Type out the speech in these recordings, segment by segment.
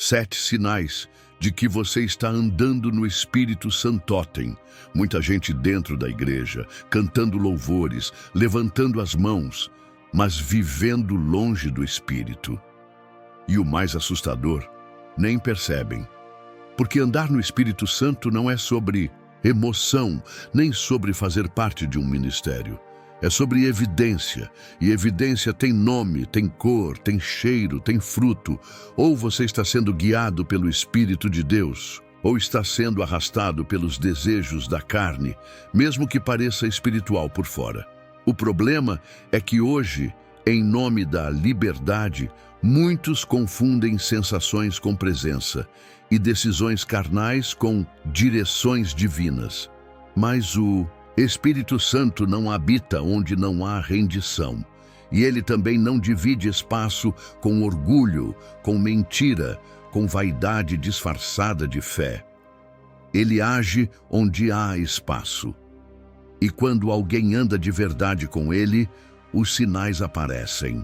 7 sinais de que você está andando no Espírito Santotem. Muita gente dentro da igreja, cantando louvores, levantando as mãos, mas vivendo longe do Espírito. E o mais assustador, nem percebem. Porque andar no Espírito Santo não é sobre emoção, nem sobre fazer parte de um ministério. É sobre evidência, e evidência tem nome, tem cor, tem cheiro, tem fruto. Ou você está sendo guiado pelo Espírito de Deus, ou está sendo arrastado pelos desejos da carne, mesmo que pareça espiritual por fora. O problema é que hoje, em nome da liberdade, muitos confundem sensações com presença e decisões carnais com direções divinas. Mas o Espírito Santo não habita onde não há rendição. E ele também não divide espaço com orgulho, com mentira, com vaidade disfarçada de fé. Ele age onde há espaço. E quando alguém anda de verdade com ele, os sinais aparecem.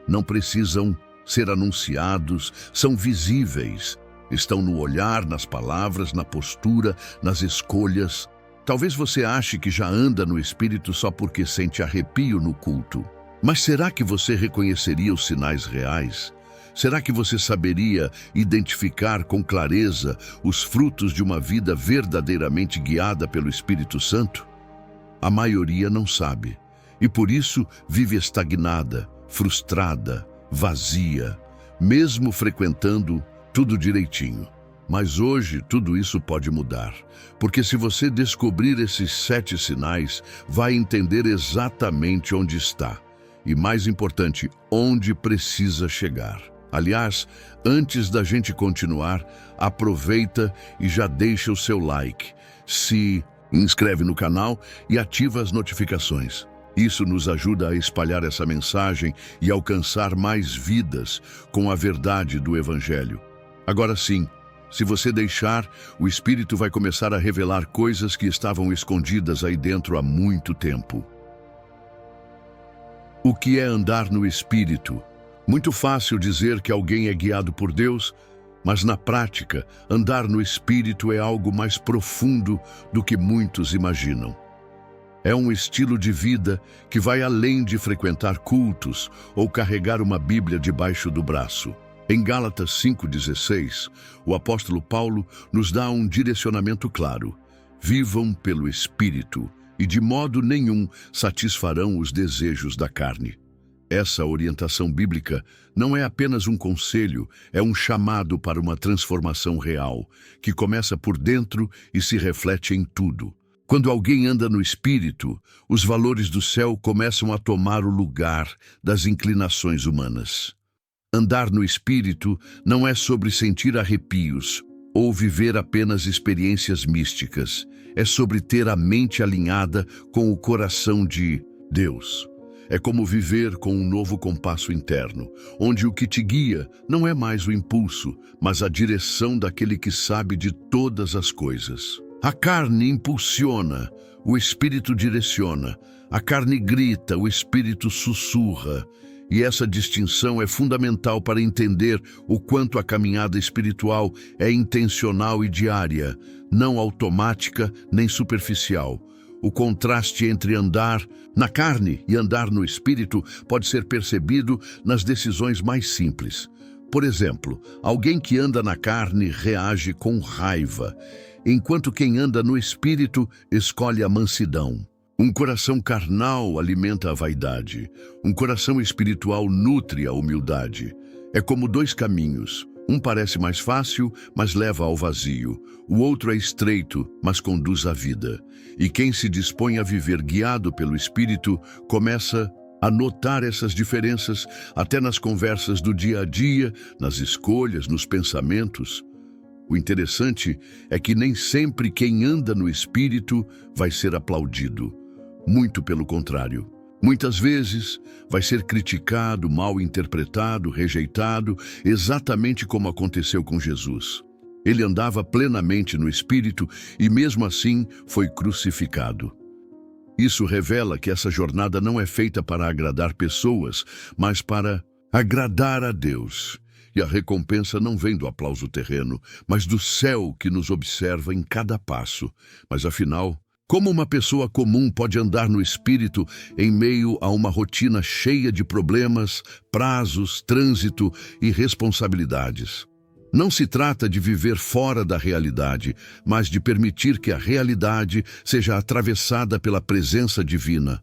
Não precisam ser anunciados, são visíveis. Estão no olhar, nas palavras, na postura, nas escolhas. Talvez você ache que já anda no Espírito só porque sente arrepio no culto. Mas será que você reconheceria os sinais reais? Será que você saberia identificar com clareza os frutos de uma vida verdadeiramente guiada pelo Espírito Santo? A maioria não sabe, e por isso vive estagnada, frustrada, vazia, mesmo frequentando tudo direitinho. Mas hoje tudo isso pode mudar, porque se você descobrir esses 7 sinais, vai entender exatamente onde está e, mais importante, onde precisa chegar. Aliás, antes da gente continuar, aproveita e já deixa o seu like, se inscreve no canal e ativa as notificações. Isso nos ajuda a espalhar essa mensagem e alcançar mais vidas com a verdade do Evangelho. Agora sim, se você deixar, o Espírito vai começar a revelar coisas que estavam escondidas aí dentro há muito tempo. O que é andar no Espírito? Muito fácil dizer que alguém é guiado por Deus, mas na prática, andar no Espírito é algo mais profundo do que muitos imaginam. É um estilo de vida que vai além de frequentar cultos ou carregar uma Bíblia debaixo do braço. Em Gálatas 5,16, o apóstolo Paulo nos dá um direcionamento claro. Vivam pelo Espírito e de modo nenhum satisfarão os desejos da carne. Essa orientação bíblica não é apenas um conselho, é um chamado para uma transformação real, que começa por dentro e se reflete em tudo. Quando alguém anda no Espírito, os valores do céu começam a tomar o lugar das inclinações humanas. Andar no Espírito não é sobre sentir arrepios ou viver apenas experiências místicas. É sobre ter a mente alinhada com o coração de Deus. É como viver com um novo compasso interno, onde o que te guia não é mais o impulso, mas a direção daquele que sabe de todas as coisas. A carne impulsiona, o Espírito direciona. A carne grita, o Espírito sussurra. E essa distinção é fundamental para entender o quanto a caminhada espiritual é intencional e diária, não automática nem superficial. O contraste entre andar na carne e andar no Espírito pode ser percebido nas decisões mais simples. Por exemplo, alguém que anda na carne reage com raiva, enquanto quem anda no Espírito escolhe a mansidão. Um coração carnal alimenta a vaidade. Um coração espiritual nutre a humildade. É como 2 caminhos. Um parece mais fácil, mas leva ao vazio. O outro é estreito, mas conduz à vida. E quem se dispõe a viver guiado pelo Espírito começa a notar essas diferenças até nas conversas do dia a dia, nas escolhas, nos pensamentos. O interessante é que nem sempre quem anda no Espírito vai ser aplaudido. Muito pelo contrário. Muitas vezes vai ser criticado, mal interpretado, rejeitado, exatamente como aconteceu com Jesus. Ele andava plenamente no Espírito e mesmo assim foi crucificado. Isso revela que essa jornada não é feita para agradar pessoas, mas para agradar a Deus. E a recompensa não vem do aplauso terreno, mas do céu que nos observa em cada passo. Mas afinal, como uma pessoa comum pode andar no Espírito em meio a uma rotina cheia de problemas, prazos, trânsito e responsabilidades? Não se trata de viver fora da realidade, mas de permitir que a realidade seja atravessada pela presença divina.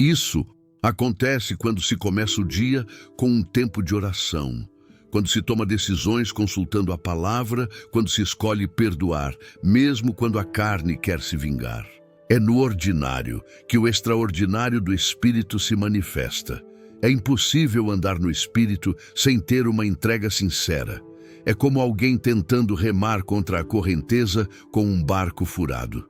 Isso acontece quando se começa o dia com um tempo de oração, quando se toma decisões consultando a palavra, quando se escolhe perdoar, mesmo quando a carne quer se vingar. É no ordinário que o extraordinário do Espírito se manifesta. É impossível andar no Espírito sem ter uma entrega sincera. É como alguém tentando remar contra a correnteza com um barco furado.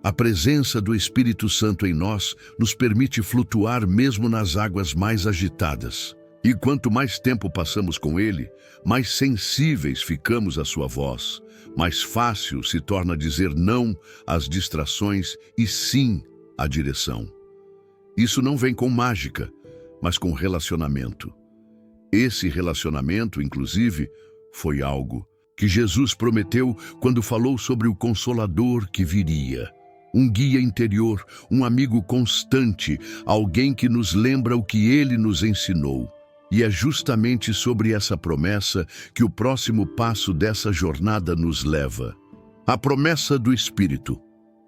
A presença do Espírito Santo em nós nos permite flutuar mesmo nas águas mais agitadas. E quanto mais tempo passamos com Ele, mais sensíveis ficamos à sua voz. Mais fácil se torna dizer não às distrações e sim à direção. Isso não vem com mágica, mas com relacionamento. Esse relacionamento, inclusive, foi algo que Jesus prometeu quando falou sobre o Consolador que viria. Um guia interior, um amigo constante, alguém que nos lembra o que Ele nos ensinou. E é justamente sobre essa promessa que o próximo passo dessa jornada nos leva. A promessa do Espírito.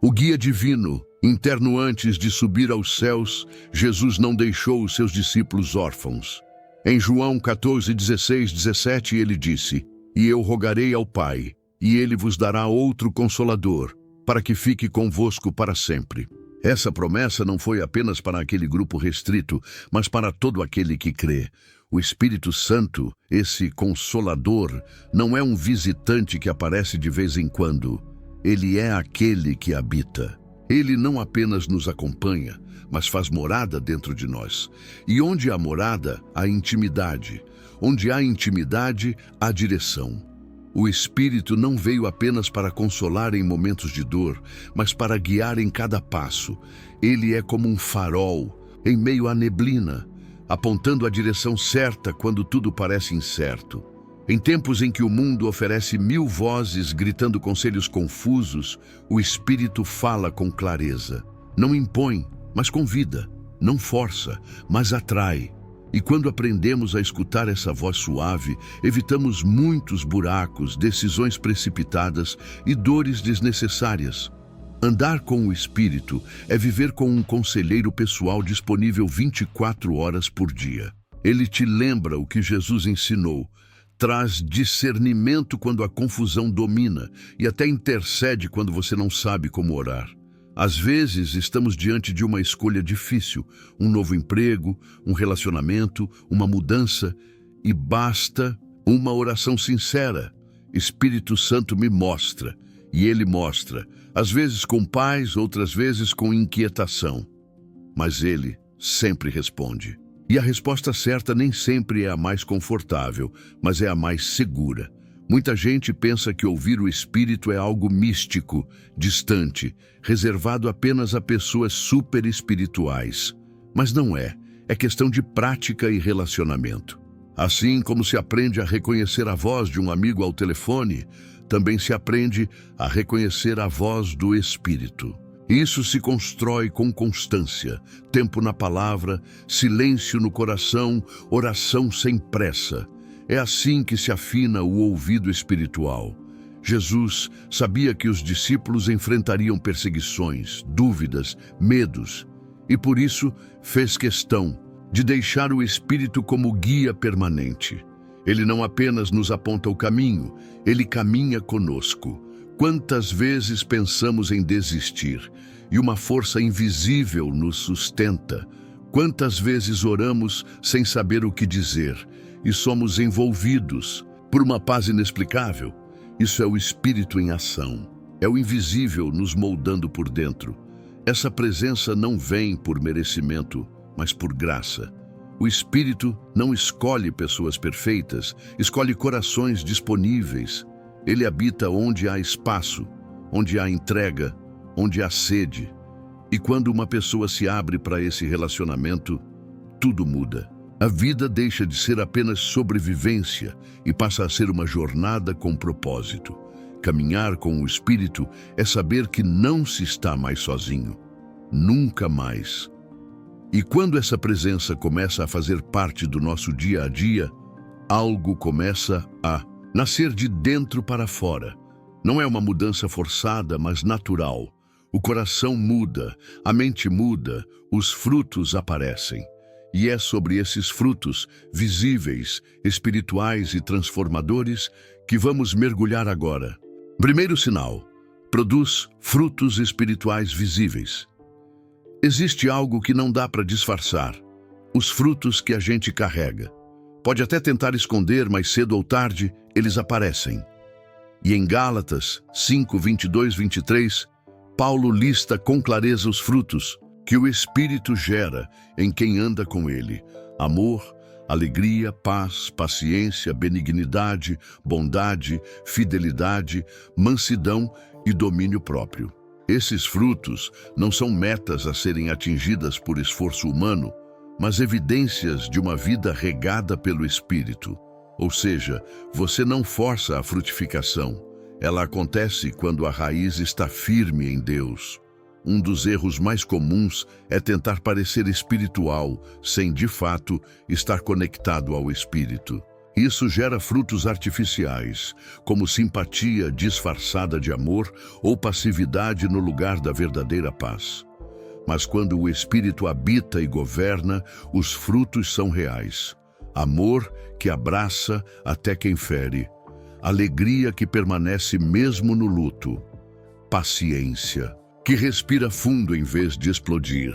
O guia divino, interno antes de subir aos céus, Jesus não deixou os seus discípulos órfãos. Em João 14, 16, 17, ele disse: "E eu rogarei ao Pai, e ele vos dará outro Consolador, para que fique convosco para sempre." Essa promessa não foi apenas para aquele grupo restrito, mas para todo aquele que crê. O Espírito Santo, esse Consolador, não é um visitante que aparece de vez em quando. Ele é aquele que habita. Ele não apenas nos acompanha, mas faz morada dentro de nós. E onde há morada, há intimidade. Onde há intimidade, há direção. O Espírito não veio apenas para consolar em momentos de dor, mas para guiar em cada passo. Ele é como um farol em meio à neblina, apontando a direção certa quando tudo parece incerto. Em tempos em que o mundo oferece 1000 vozes gritando conselhos confusos, o Espírito fala com clareza. Não impõe, mas convida. Não força, mas atrai. E quando aprendemos a escutar essa voz suave, evitamos muitos buracos, decisões precipitadas e dores desnecessárias. Andar com o Espírito é viver com um conselheiro pessoal disponível 24 horas por dia. Ele te lembra o que Jesus ensinou, traz discernimento quando a confusão domina e até intercede quando você não sabe como orar. Às vezes, estamos diante de uma escolha difícil, um novo emprego, um relacionamento, uma mudança, e basta uma oração sincera. Espírito Santo me mostra, e Ele mostra, às vezes com paz, outras vezes com inquietação. Mas Ele sempre responde. E a resposta certa nem sempre é a mais confortável, mas é a mais segura. Muita gente pensa que ouvir o Espírito é algo místico, distante, reservado apenas a pessoas super espirituais. Mas não é. É questão de prática e relacionamento. Assim como se aprende a reconhecer a voz de um amigo ao telefone, também se aprende a reconhecer a voz do Espírito. Isso se constrói com constância, tempo na palavra, silêncio no coração, oração sem pressa. É assim que se afina o ouvido espiritual. Jesus sabia que os discípulos enfrentariam perseguições, dúvidas, medos, e por isso fez questão de deixar o Espírito como guia permanente. Ele não apenas nos aponta o caminho, ele caminha conosco. Quantas vezes pensamos em desistir e uma força invisível nos sustenta? Quantas vezes oramos sem saber o que dizer e somos envolvidos por uma paz inexplicável? Isso é o Espírito em ação. É o invisível nos moldando por dentro. Essa presença não vem por merecimento, mas por graça. O Espírito não escolhe pessoas perfeitas, escolhe corações disponíveis. Ele habita onde há espaço, onde há entrega, onde há sede. E quando uma pessoa se abre para esse relacionamento, tudo muda. A vida deixa de ser apenas sobrevivência e passa a ser uma jornada com propósito. Caminhar com o Espírito é saber que não se está mais sozinho. Nunca mais. E quando essa presença começa a fazer parte do nosso dia a dia, algo começa a nascer de dentro para fora. Não é uma mudança forçada, mas natural. O coração muda, a mente muda, os frutos aparecem. E é sobre esses frutos, visíveis, espirituais e transformadores, que vamos mergulhar agora. Primeiro sinal: produz frutos espirituais visíveis. Existe algo que não dá para disfarçar: os frutos que a gente carrega. Pode até tentar esconder, mas cedo ou tarde eles aparecem. E em Gálatas 5, 22, 23, Paulo lista com clareza os frutos que o Espírito gera em quem anda com ele: amor, alegria, paz, paciência, benignidade, bondade, fidelidade, mansidão e domínio próprio. Esses frutos não são metas a serem atingidas por esforço humano, mas evidências de uma vida regada pelo Espírito. Ou seja, você não força a frutificação. Ela acontece quando a raiz está firme em Deus. Um dos erros mais comuns é tentar parecer espiritual, sem, de fato, estar conectado ao Espírito. Isso gera frutos artificiais, como simpatia disfarçada de amor ou passividade no lugar da verdadeira paz. Mas quando o Espírito habita e governa, os frutos são reais. Amor que abraça até quem fere. Alegria que permanece mesmo no luto. Paciência que respira fundo em vez de explodir.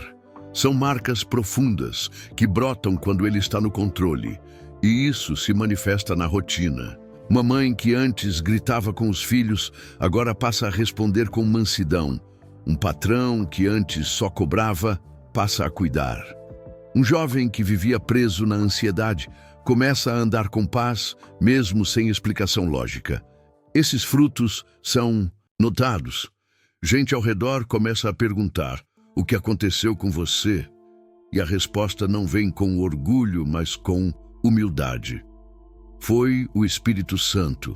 São marcas profundas que brotam quando ele está no controle. E isso se manifesta na rotina. Uma mãe que antes gritava com os filhos, agora passa a responder com mansidão. Um patrão que antes só cobrava, passa a cuidar. Um jovem que vivia preso na ansiedade, começa a andar com paz, mesmo sem explicação lógica. Esses frutos são notados. Gente ao redor começa a perguntar: o que aconteceu com você? E a resposta não vem com orgulho, mas com humildade. Foi o Espírito Santo.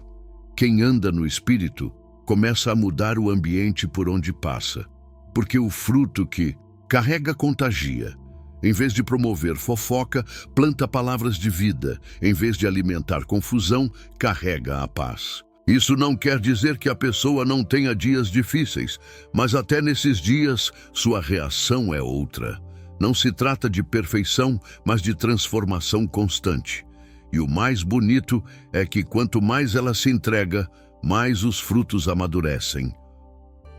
Quem anda no Espírito começa a mudar o ambiente por onde passa, porque o fruto que carrega contagia. Em vez de promover fofoca, planta palavras de vida. Em vez de alimentar confusão, carrega a paz. Isso não quer dizer que a pessoa não tenha dias difíceis, mas até nesses dias, sua reação é outra. Não se trata de perfeição, mas de transformação constante. E o mais bonito é que quanto mais ela se entrega, mais os frutos amadurecem.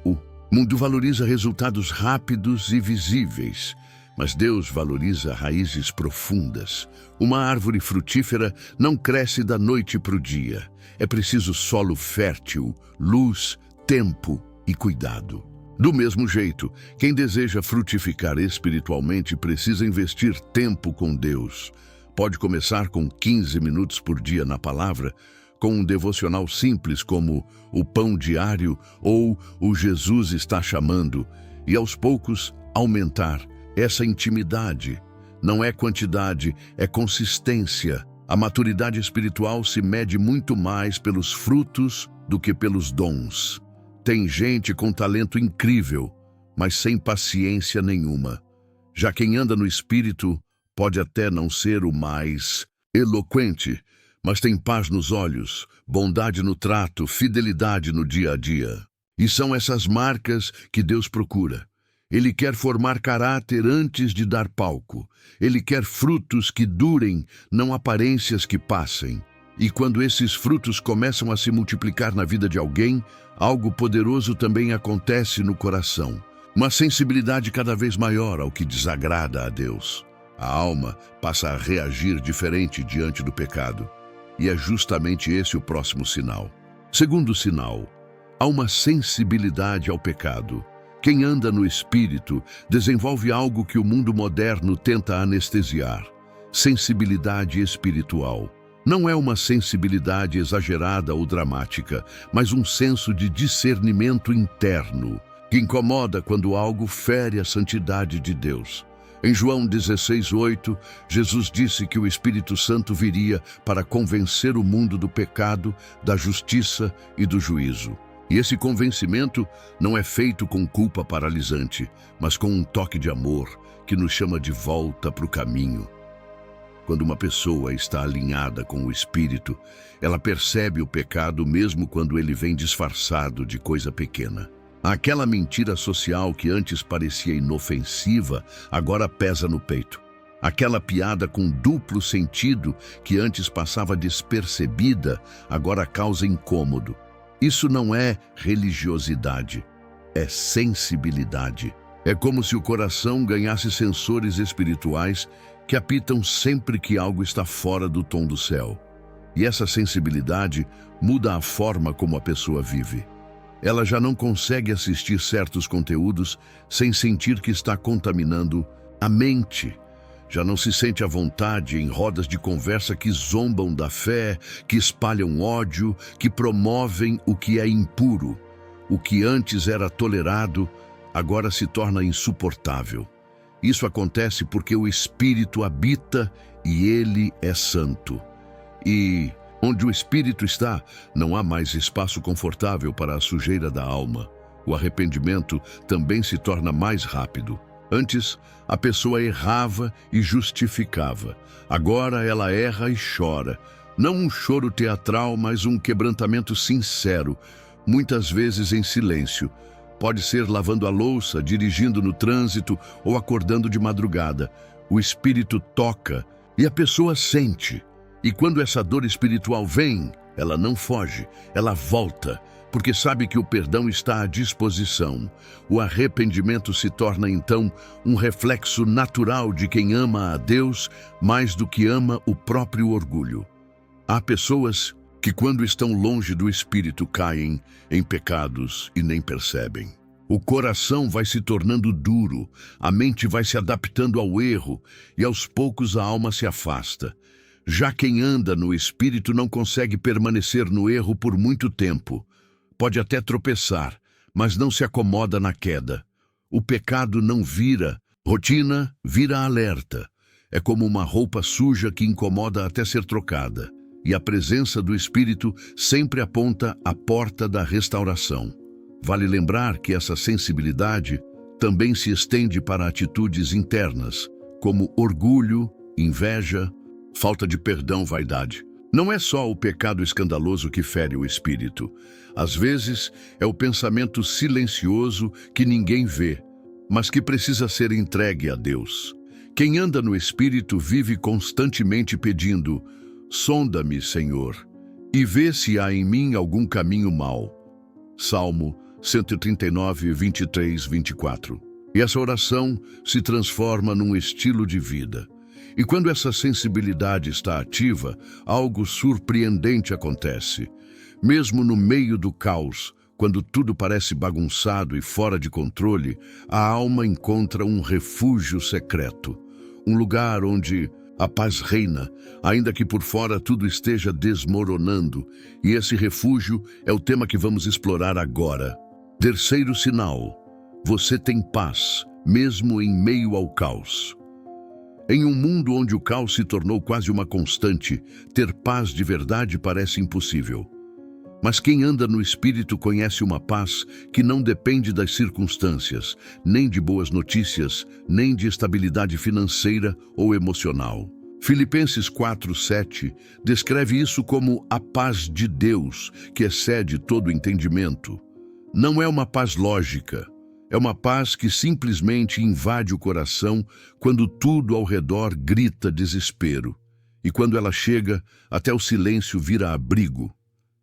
O mundo valoriza resultados rápidos e visíveis, mas Deus valoriza raízes profundas. Uma árvore frutífera não cresce da noite para o dia. É preciso solo fértil, luz, tempo e cuidado. Do mesmo jeito, quem deseja frutificar espiritualmente precisa investir tempo com Deus. Pode começar com 15 minutos por dia na palavra, com um devocional simples como o pão diário ou o Jesus está chamando, e aos poucos aumentar essa intimidade. Não é quantidade, é consistência. A maturidade espiritual se mede muito mais pelos frutos do que pelos dons. Tem gente com talento incrível, mas sem paciência nenhuma. Já quem anda no Espírito pode até não ser o mais eloquente, mas tem paz nos olhos, bondade no trato, fidelidade no dia a dia. E são essas marcas que Deus procura. Ele quer formar caráter antes de dar palco. Ele quer frutos que durem, não aparências que passem. E quando esses frutos começam a se multiplicar na vida de alguém, algo poderoso também acontece no coração. Uma sensibilidade cada vez maior ao que desagrada a Deus. A alma passa a reagir diferente diante do pecado. E é justamente esse o próximo sinal. Segundo sinal, há uma sensibilidade ao pecado. Quem anda no Espírito desenvolve algo que o mundo moderno tenta anestesiar: sensibilidade espiritual. Não é uma sensibilidade exagerada ou dramática, mas um senso de discernimento interno, que incomoda quando algo fere a santidade de Deus. Em João 16:8, Jesus disse que o Espírito Santo viria para convencer o mundo do pecado, da justiça e do juízo. E esse convencimento não é feito com culpa paralisante, mas com um toque de amor que nos chama de volta para o caminho. Quando uma pessoa está alinhada com o Espírito, ela percebe o pecado mesmo quando ele vem disfarçado de coisa pequena. Aquela mentira social que antes parecia inofensiva, agora pesa no peito. Aquela piada com duplo sentido que antes passava despercebida, agora causa incômodo. Isso não é religiosidade, é sensibilidade. É como se o coração ganhasse sensores espirituais que apitam sempre que algo está fora do tom do céu. E essa sensibilidade muda a forma como a pessoa vive. Ela já não consegue assistir certos conteúdos sem sentir que está contaminando a mente. Já não se sente à vontade em rodas de conversa que zombam da fé, que espalham ódio, que promovem o que é impuro. O que antes era tolerado, agora se torna insuportável. Isso acontece porque o Espírito habita e ele é santo. E onde o Espírito está, não há mais espaço confortável para a sujeira da alma. O arrependimento também se torna mais rápido. Antes, a pessoa errava e justificava. Agora ela erra e chora. Não um choro teatral, mas um quebrantamento sincero, muitas vezes em silêncio. Pode ser lavando a louça, dirigindo no trânsito ou acordando de madrugada. O Espírito toca e a pessoa sente. E quando essa dor espiritual vem, ela não foge, ela volta, porque sabe que o perdão está à disposição. O arrependimento se torna, então, um reflexo natural de quem ama a Deus mais do que ama o próprio orgulho. Há pessoas que, quando estão longe do Espírito, caem em pecados e nem percebem. O coração vai se tornando duro, a mente vai se adaptando ao erro e aos poucos a alma se afasta. Já quem anda no Espírito não consegue permanecer no erro por muito tempo. Pode até tropeçar, mas não se acomoda na queda. O pecado não vira rotina, vira alerta. É como uma roupa suja que incomoda até ser trocada. E a presença do Espírito sempre aponta à porta da restauração. Vale lembrar que essa sensibilidade também se estende para atitudes internas, como orgulho, inveja, falta de perdão, vaidade. Não é só o pecado escandaloso que fere o espírito. Às vezes, é o pensamento silencioso que ninguém vê, mas que precisa ser entregue a Deus. Quem anda no Espírito vive constantemente pedindo: sonda-me, Senhor, e vê se há em mim algum caminho mau. Salmo 139, 23, 24. E essa oração se transforma num estilo de vida. E quando essa sensibilidade está ativa, algo surpreendente acontece. Mesmo no meio do caos, quando tudo parece bagunçado e fora de controle, a alma encontra um refúgio secreto. Um lugar onde a paz reina, ainda que por fora tudo esteja desmoronando. E esse refúgio é o tema que vamos explorar agora. Terceiro sinal: você tem paz, mesmo em meio ao caos. Em um mundo onde o caos se tornou quase uma constante, ter paz de verdade parece impossível. Mas quem anda no Espírito conhece uma paz que não depende das circunstâncias, nem de boas notícias, nem de estabilidade financeira ou emocional. Filipenses 4:7 descreve isso como a paz de Deus, que excede todo entendimento. Não é uma paz lógica, é uma paz que simplesmente invade o coração quando tudo ao redor grita desespero. E quando ela chega, até o silêncio vira abrigo.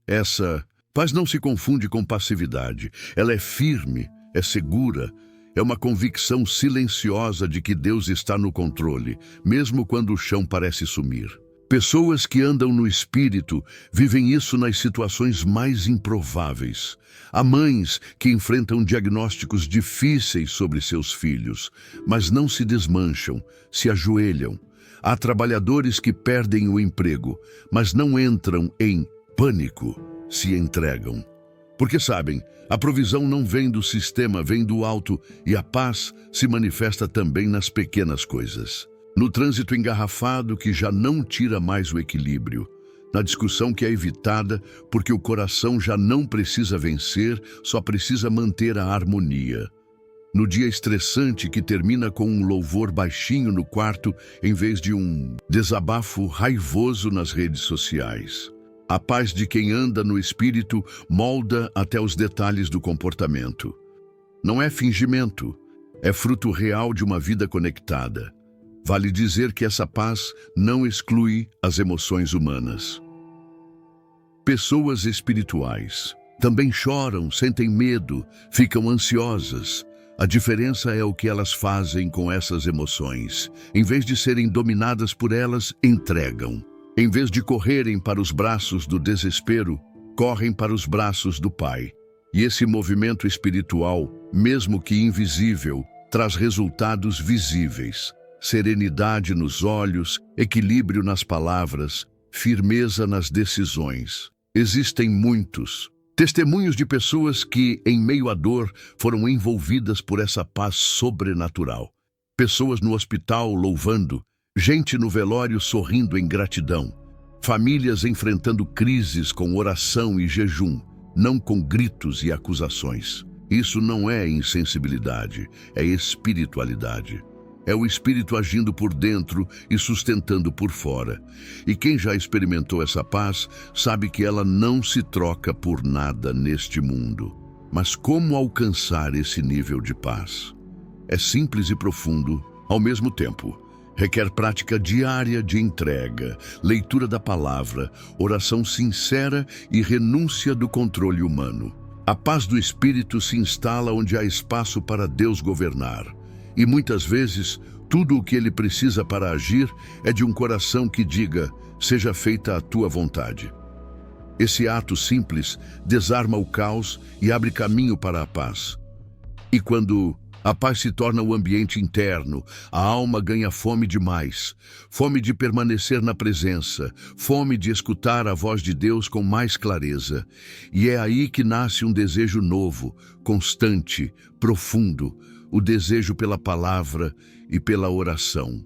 Essa paz não se confunde com passividade. Ela é firme, é segura, é uma convicção silenciosa de que Deus está no controle, mesmo quando o chão parece sumir. Pessoas que andam no Espírito vivem isso nas situações mais improváveis. Há mães que enfrentam diagnósticos difíceis sobre seus filhos, mas não se desmancham, se ajoelham. Há trabalhadores que perdem o emprego, mas não entram em pânico, se entregam. Porque sabem, a provisão não vem do sistema, vem do alto, e a paz se manifesta também nas pequenas coisas. No trânsito engarrafado que já não tira mais o equilíbrio, na discussão que é evitada porque o coração já não precisa vencer, só precisa manter a harmonia. No dia estressante que termina com um louvor baixinho no quarto em vez de um desabafo raivoso nas redes sociais. A paz de quem anda no espírito molda até os detalhes do comportamento. Não é fingimento, é fruto real de uma vida conectada. Vale dizer que essa paz não exclui as emoções humanas. Pessoas espirituais também choram, sentem medo, ficam ansiosas. A diferença é o que elas fazem com essas emoções. Em vez de serem dominadas por elas, entregam. Em vez de correrem para os braços do desespero, correm para os braços do Pai. E esse movimento espiritual, mesmo que invisível, traz resultados visíveis. Serenidade nos olhos, equilíbrio nas palavras, firmeza nas decisões. Existem muitos testemunhos de pessoas que, em meio à dor, foram envolvidas por essa paz sobrenatural. Pessoas no hospital louvando, gente no velório sorrindo em gratidão, famílias enfrentando crises com oração e jejum, não com gritos e acusações. Isso não é insensibilidade, é espiritualidade. É o Espírito agindo por dentro e sustentando por fora. E quem já experimentou essa paz sabe que ela não se troca por nada neste mundo. Mas como alcançar esse nível de paz? É simples e profundo ao mesmo tempo. Requer prática diária de entrega, leitura da palavra, oração sincera e renúncia do controle humano. A paz do Espírito se instala onde há espaço para Deus governar. E muitas vezes, tudo o que ele precisa para agir é de um coração que diga, seja feita a tua vontade. Esse ato simples desarma o caos e abre caminho para a paz. E quando a paz se torna o ambiente interno, a alma ganha fome demais, fome de permanecer na presença, fome de escutar a voz de Deus com mais clareza. E é aí que nasce um desejo novo, constante, profundo, o desejo pela palavra e pela oração.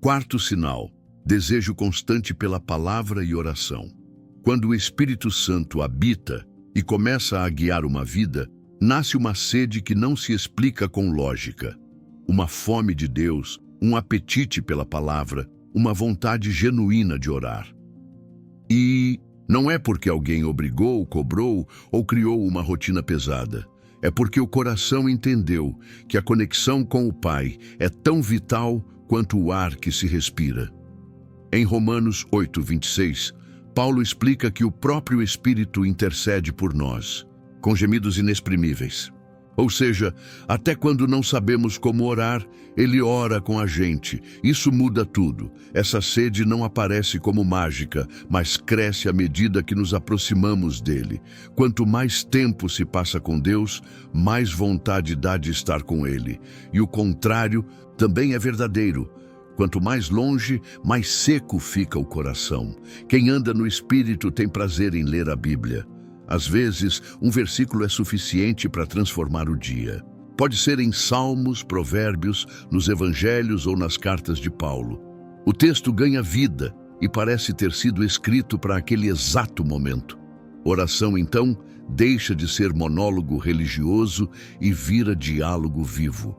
Quarto sinal, desejo constante pela palavra e oração. Quando o Espírito Santo habita e começa a guiar uma vida, nasce uma sede que não se explica com lógica. Uma fome de Deus, um apetite pela palavra, uma vontade genuína de orar. E não é porque alguém obrigou, cobrou ou criou uma rotina pesada. É porque o coração entendeu que a conexão com o Pai é tão vital quanto o ar que se respira. Em Romanos 8:26, Paulo explica que o próprio Espírito intercede por nós, com gemidos inexprimíveis. Ou seja, até quando não sabemos como orar, ele ora com a gente. Isso muda tudo. Essa sede não aparece como mágica, mas cresce à medida que nos aproximamos dele. Quanto mais tempo se passa com Deus, mais vontade dá de estar com ele. E o contrário também é verdadeiro. Quanto mais longe, mais seco fica o coração. Quem anda no Espírito tem prazer em ler a Bíblia. Às vezes, um versículo é suficiente para transformar o dia. Pode ser em Salmos, Provérbios, nos Evangelhos ou nas cartas de Paulo. O texto ganha vida e parece ter sido escrito para aquele exato momento. Oração, então, deixa de ser monólogo religioso e vira diálogo vivo.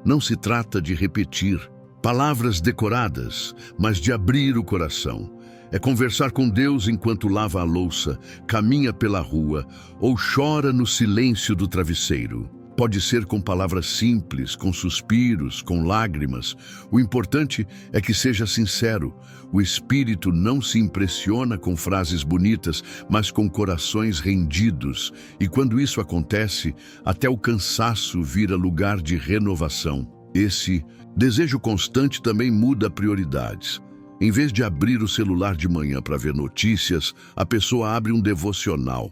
Não se trata de repetir palavras decoradas, mas de abrir o coração. É conversar com Deus enquanto lava a louça, caminha pela rua ou chora no silêncio do travesseiro. Pode ser com palavras simples, com suspiros, com lágrimas. O importante é que seja sincero. O Espírito não se impressiona com frases bonitas, mas com corações rendidos. E quando isso acontece, até o cansaço vira lugar de renovação. Esse desejo constante também muda prioridades. Em vez de abrir o celular de manhã para ver notícias, a pessoa abre um devocional.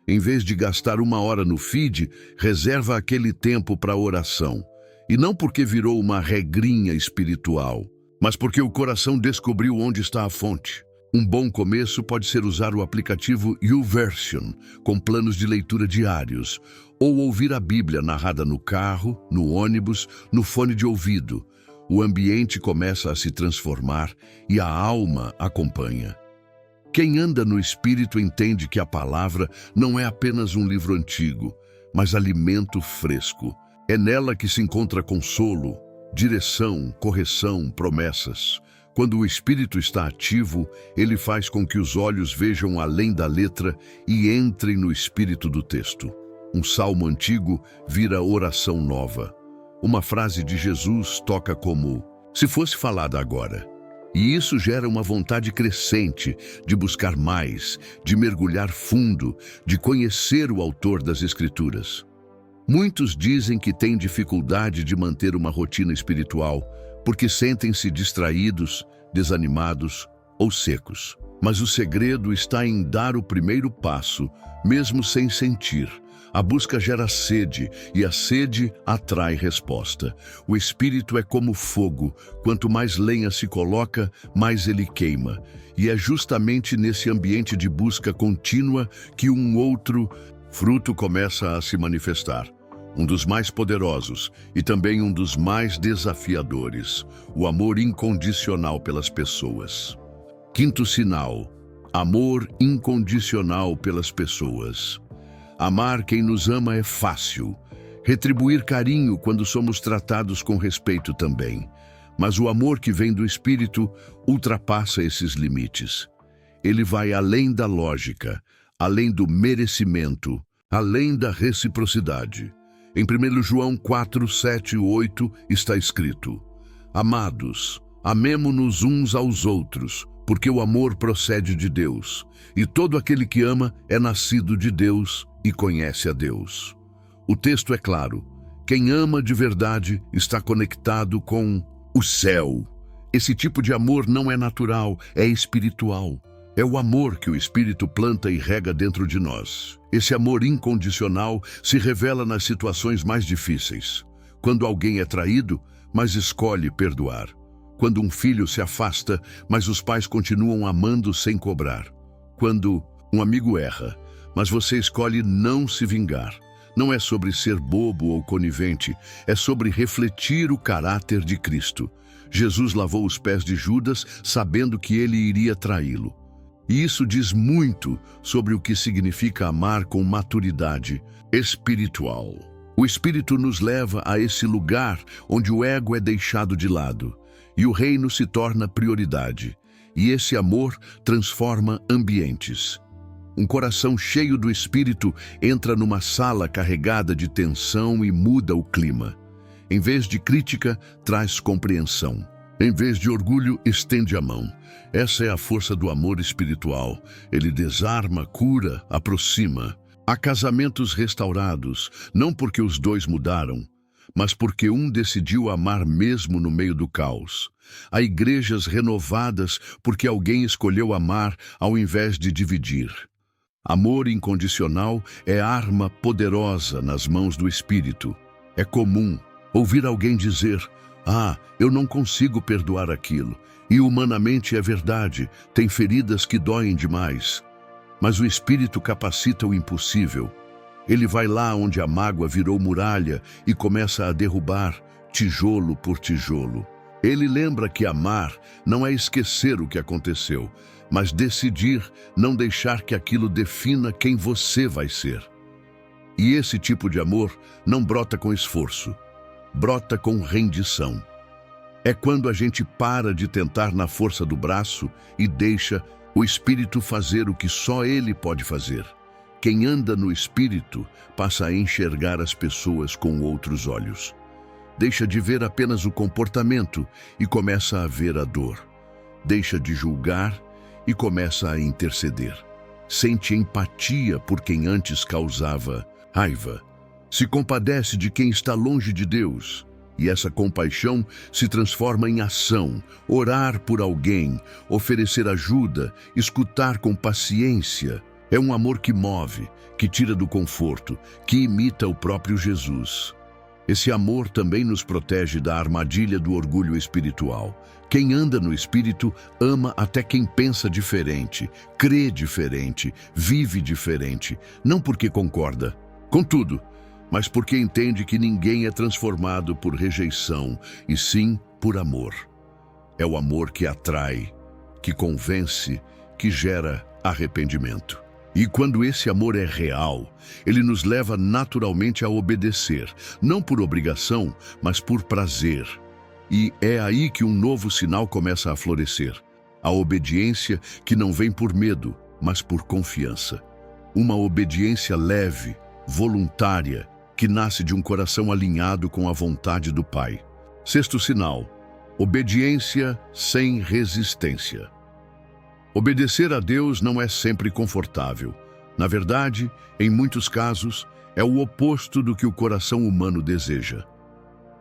Em vez de gastar 1 hora no feed, reserva aquele tempo para oração. E não porque virou uma regrinha espiritual, mas porque o coração descobriu onde está a fonte. Um bom começo pode ser usar o aplicativo YouVersion, com planos de leitura diários, ou ouvir a Bíblia narrada no carro, no ônibus, no fone de ouvido. O ambiente começa a se transformar e a alma acompanha. Quem anda no Espírito entende que a palavra não é apenas um livro antigo, mas alimento fresco. É nela que se encontra consolo, direção, correção, promessas. Quando o Espírito está ativo, ele faz com que os olhos vejam além da letra e entrem no espírito do texto. Um salmo antigo vira oração nova. Uma frase de Jesus toca como se fosse falada agora. E isso gera uma vontade crescente de buscar mais, de mergulhar fundo, de conhecer o autor das Escrituras. Muitos dizem que têm dificuldade de manter uma rotina espiritual porque sentem-se distraídos, desanimados ou secos. Mas o segredo está em dar o primeiro passo, mesmo sem sentir. A busca gera sede, e a sede atrai resposta. O Espírito é como fogo. Quanto mais lenha se coloca, mais ele queima. E é justamente nesse ambiente de busca contínua que um outro fruto começa a se manifestar. Um dos mais poderosos e também um dos mais desafiadores, o amor incondicional pelas pessoas. Quinto sinal: amor incondicional pelas pessoas. Amar quem nos ama é fácil. Retribuir carinho quando somos tratados com respeito também. Mas o amor que vem do Espírito ultrapassa esses limites. Ele vai além da lógica, além do merecimento, além da reciprocidade. Em 1 João 4, 7 e 8 está escrito: Amados, amemo-nos uns aos outros, porque o amor procede de Deus, e todo aquele que ama é nascido de Deus e conhece a Deus. O texto é claro: quem ama de verdade está conectado com o céu. Esse tipo de amor não é natural, é espiritual. É o amor que o Espírito planta e rega dentro de nós. Esse amor incondicional se revela nas situações mais difíceis. Quando alguém é traído, mas escolhe perdoar. Quando um filho se afasta, mas os pais continuam amando sem cobrar. Quando um amigo erra, mas você escolhe não se vingar. Não é sobre ser bobo ou conivente, é sobre refletir o caráter de Cristo. Jesus lavou os pés de Judas, sabendo que ele iria traí-lo. E isso diz muito sobre o que significa amar com maturidade espiritual. O Espírito nos leva a esse lugar onde o ego é deixado de lado e o reino se torna prioridade. E esse amor transforma ambientes. Um coração cheio do Espírito entra numa sala carregada de tensão e muda o clima. Em vez de crítica, traz compreensão. Em vez de orgulho, estende a mão. Essa é a força do amor espiritual. Ele desarma, cura, aproxima. Há casamentos restaurados, não porque os dois mudaram, mas porque um decidiu amar mesmo no meio do caos. Há igrejas renovadas porque alguém escolheu amar ao invés de dividir. Amor incondicional é arma poderosa nas mãos do Espírito. É comum ouvir alguém dizer: eu não consigo perdoar aquilo. E humanamente é verdade, tem feridas que doem demais. Mas o Espírito capacita o impossível. Ele vai lá onde a mágoa virou muralha e começa a derrubar tijolo por tijolo. Ele lembra que amar não é esquecer o que aconteceu, mas decidir não deixar que aquilo defina quem você vai ser. E esse tipo de amor não brota com esforço, brota com rendição. É quando a gente para de tentar na força do braço e deixa o Espírito fazer o que só Ele pode fazer. Quem anda no Espírito passa a enxergar as pessoas com outros olhos. Deixa de ver apenas o comportamento e começa a ver a dor. Deixa de julgar e começa a interceder. Sente empatia por quem antes causava raiva. Se compadece de quem está longe de Deus. E essa compaixão se transforma em ação, orar por alguém, oferecer ajuda, escutar com paciência. É um amor que move, que tira do conforto, que imita o próprio Jesus. Esse amor também nos protege da armadilha do orgulho espiritual. Quem anda no Espírito ama até quem pensa diferente, crê diferente, vive diferente, não porque concorda com tudo, mas porque entende que ninguém é transformado por rejeição, e sim por amor. É o amor que atrai, que convence, que gera arrependimento. E quando esse amor é real, ele nos leva naturalmente a obedecer, não por obrigação, mas por prazer. E é aí que um novo sinal começa a florescer. A obediência que não vem por medo, mas por confiança. Uma obediência leve, voluntária, que nasce de um coração alinhado com a vontade do Pai. Sexto sinal: obediência sem resistência. Obedecer a Deus não é sempre confortável. Na verdade, em muitos casos, é o oposto do que o coração humano deseja.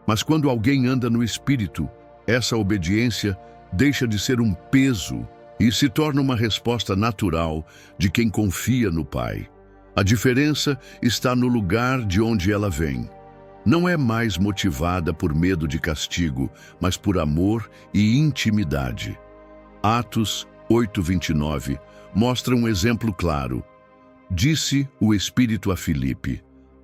Mas quando alguém anda no Espírito, essa obediência deixa de ser um peso e se torna uma resposta natural de quem confia no Pai. A diferença está no lugar de onde ela vem. Não é mais motivada por medo de castigo, mas por amor e intimidade. Atos 8:29 mostra um exemplo claro. Disse o Espírito a Filipe: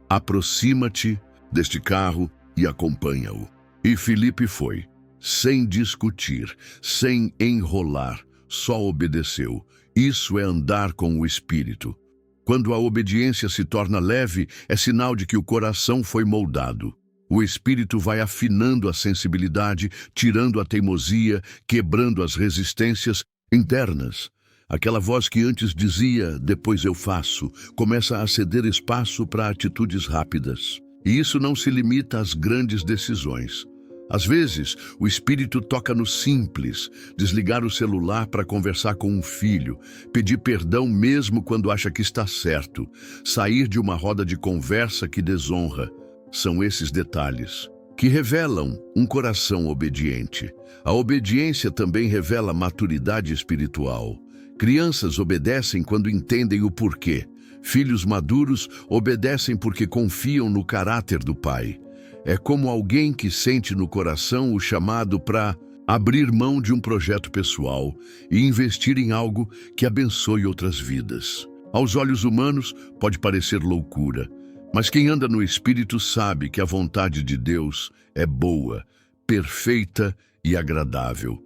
aproxima-te deste carro e acompanha-o. E Filipe foi, sem discutir, sem enrolar, só obedeceu. Isso é andar com o Espírito. Quando a obediência se torna leve, é sinal de que o coração foi moldado. O Espírito vai afinando a sensibilidade, tirando a teimosia, quebrando as resistências internas. Aquela voz que antes dizia, depois eu faço, começa a ceder espaço para atitudes rápidas. E isso não se limita às grandes decisões. Às vezes, o Espírito toca no simples, desligar o celular para conversar com um filho, pedir perdão mesmo quando acha que está certo, sair de uma roda de conversa que desonra. São esses detalhes que revelam um coração obediente. A obediência também revela maturidade espiritual. Crianças obedecem quando entendem o porquê. Filhos maduros obedecem porque confiam no caráter do Pai. É como alguém que sente no coração o chamado para abrir mão de um projeto pessoal e investir em algo que abençoe outras vidas. Aos olhos humanos, pode parecer loucura, mas quem anda no Espírito sabe que a vontade de Deus é boa, perfeita e agradável,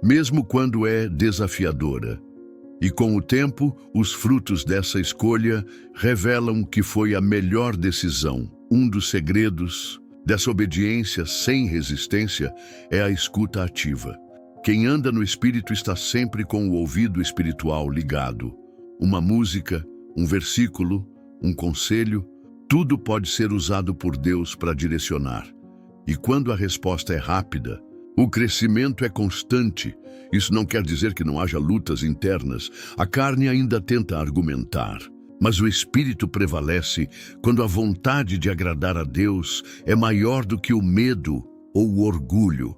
mesmo quando é desafiadora. E com o tempo, os frutos dessa escolha revelam que foi a melhor decisão. Um dos segredos dessa obediência sem resistência é a escuta ativa. Quem anda no Espírito está sempre com o ouvido espiritual ligado. Uma música, um versículo, um conselho, tudo pode ser usado por Deus para direcionar. E quando a resposta é rápida, o crescimento é constante. Isso não quer dizer que não haja lutas internas. A carne ainda tenta argumentar. Mas o Espírito prevalece quando a vontade de agradar a Deus é maior do que o medo ou o orgulho.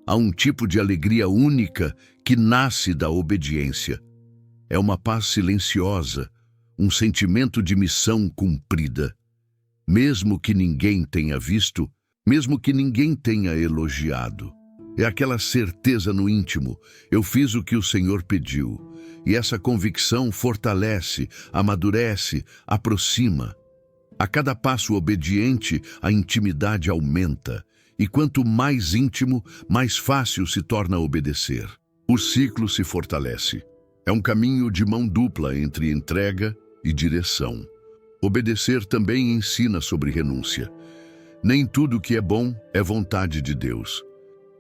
Há um tipo de alegria única que nasce da obediência. É uma paz silenciosa, um sentimento de missão cumprida. Mesmo que ninguém tenha visto, mesmo que ninguém tenha elogiado. É aquela certeza no íntimo: eu fiz o que o Senhor pediu. E essa convicção fortalece, amadurece, aproxima. A cada passo obediente, a intimidade aumenta. E quanto mais íntimo, mais fácil se torna obedecer. O ciclo se fortalece. É um caminho de mão dupla entre entrega e direção. Obedecer também ensina sobre renúncia. Nem tudo que é bom é vontade de Deus.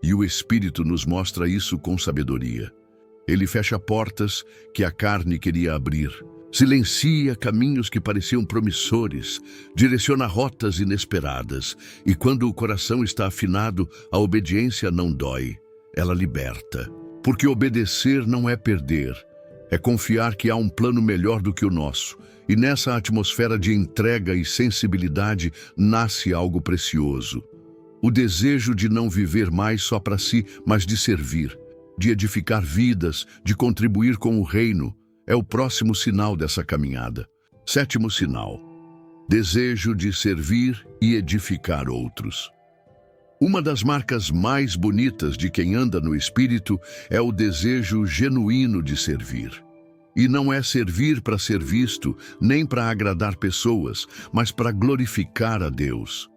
E o Espírito nos mostra isso com sabedoria. Ele fecha portas que a carne queria abrir, silencia caminhos que pareciam promissores, direciona rotas inesperadas. E quando o coração está afinado, a obediência não dói, ela liberta. Porque obedecer não é perder, é confiar que há um plano melhor do que o nosso. E nessa atmosfera de entrega e sensibilidade nasce algo precioso. O desejo de não viver mais só para si, mas de servir, de edificar vidas, de contribuir com o reino, é o próximo sinal dessa caminhada. Sétimo sinal: Desejo de servir e edificar outros. Uma das marcas mais bonitas de quem anda no Espírito é o desejo genuíno de servir. E não é servir para ser visto, nem para agradar pessoas, mas para glorificar a Deus.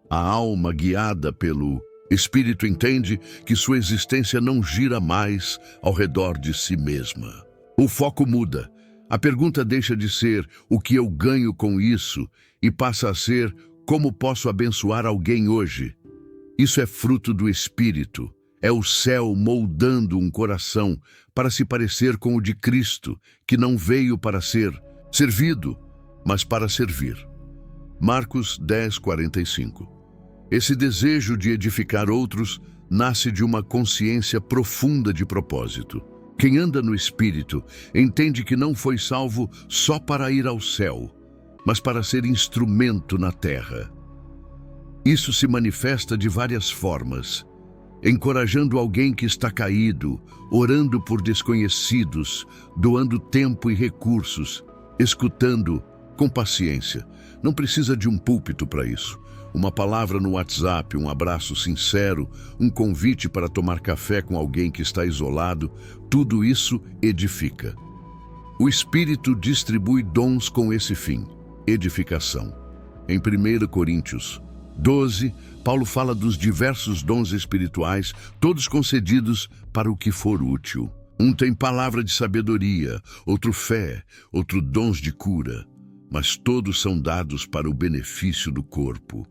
A alma guiada pelo Espírito entende que sua existência não gira mais ao redor de si mesma. O foco muda. A pergunta deixa de ser o que eu ganho com isso e passa a ser como posso abençoar alguém hoje. Isso é fruto do Espírito. É o céu moldando um coração para se parecer com o de Cristo, que não veio para ser servido, mas para servir. Marcos 10:45. Esse desejo de edificar outros nasce de uma consciência profunda de propósito. Quem anda no Espírito entende que não foi salvo só para ir ao céu, mas para ser instrumento na terra. Isso se manifesta de várias formas, encorajando alguém que está caído, orando por desconhecidos, doando tempo e recursos, escutando com paciência. Não precisa de um púlpito para isso. Uma palavra no WhatsApp, um abraço sincero, um convite para tomar café com alguém que está isolado, tudo isso edifica. O Espírito distribui dons com esse fim, edificação. Em 1 Coríntios 12, Paulo fala dos diversos dons espirituais, todos concedidos para o que for útil. Um tem palavra de sabedoria, outro fé, outro dons de cura, mas todos são dados para o benefício do corpo.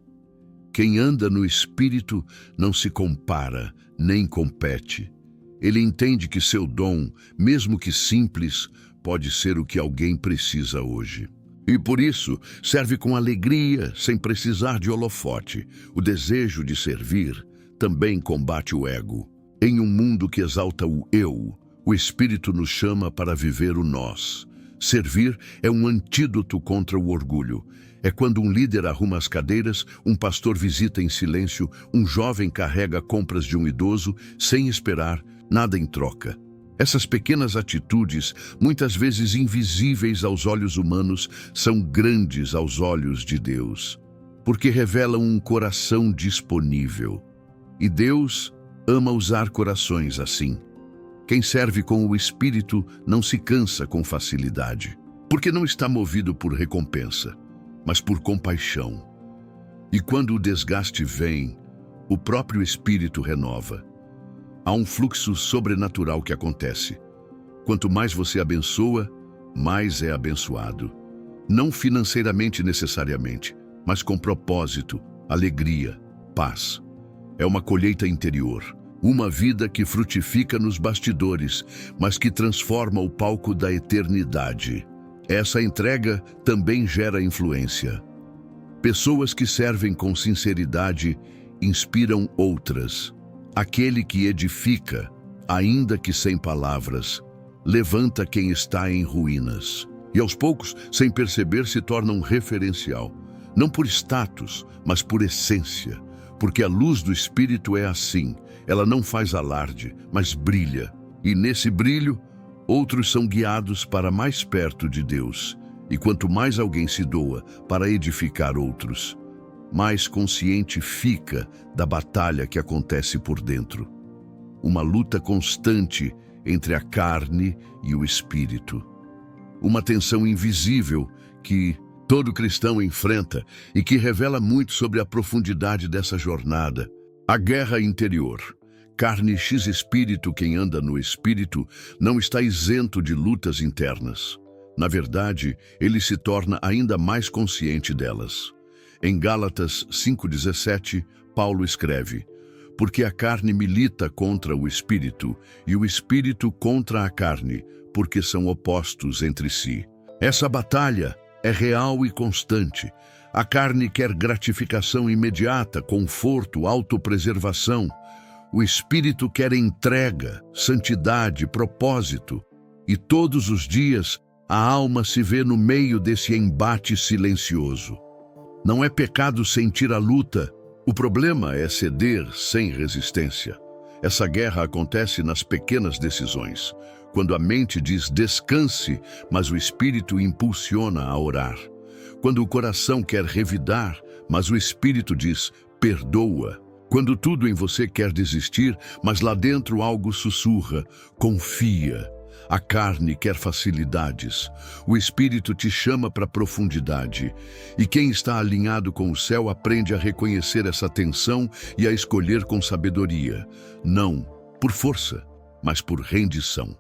Quem anda no Espírito não se compara, nem compete. Ele entende que seu dom, mesmo que simples, pode ser o que alguém precisa hoje. E por isso, serve com alegria, sem precisar de holofote. O desejo de servir também combate o ego. Em um mundo que exalta o eu, o Espírito nos chama para viver o nós. Servir é um antídoto contra o orgulho. É quando um líder arruma as cadeiras, um pastor visita em silêncio, um jovem carrega compras de um idoso, sem esperar nada em troca. Essas pequenas atitudes, muitas vezes invisíveis aos olhos humanos, são grandes aos olhos de Deus, porque revelam um coração disponível. E Deus ama usar corações assim. Quem serve com o Espírito não se cansa com facilidade, porque não está movido por recompensa, mas por compaixão. E quando o desgaste vem, o próprio Espírito renova. Há um fluxo sobrenatural que acontece. Quanto mais você abençoa, mais é abençoado. Não financeiramente necessariamente, mas com propósito, alegria, paz. É uma colheita interior, uma vida que frutifica nos bastidores, mas que transforma o palco da eternidade. Essa entrega também gera influência. Pessoas que servem com sinceridade inspiram outras. Aquele que edifica, ainda que sem palavras, levanta quem está em ruínas. E aos poucos, sem perceber, se torna um referencial. Não por status, mas por essência. Porque a luz do Espírito é assim. Ela não faz alarde, mas brilha. E nesse brilho, outros são guiados para mais perto de Deus. E quanto mais alguém se doa para edificar outros, mais consciente fica da batalha que acontece por dentro. Uma luta constante entre a carne e o espírito. Uma tensão invisível que todo cristão enfrenta e que revela muito sobre a profundidade dessa jornada. A guerra interior. Carne x espírito, quem anda no Espírito, não está isento de lutas internas. Na verdade, ele se torna ainda mais consciente delas. Em Gálatas 5,17, Paulo escreve: porque a carne milita contra o Espírito, e o Espírito contra a carne, porque são opostos entre si. Essa batalha é real e constante. A carne quer gratificação imediata, conforto, autopreservação. O Espírito quer entrega, santidade, propósito. E todos os dias, a alma se vê no meio desse embate silencioso. Não é pecado sentir a luta. O problema é ceder sem resistência. Essa guerra acontece nas pequenas decisões, quando a mente diz descanse, mas o Espírito impulsiona a orar. Quando o coração quer revidar, mas o espírito diz, perdoa. Quando tudo em você quer desistir, mas lá dentro algo sussurra, confia. A carne quer facilidades. O espírito te chama para a profundidade. E quem está alinhado com o céu aprende a reconhecer essa tensão e a escolher com sabedoria. Não por força, mas por rendição.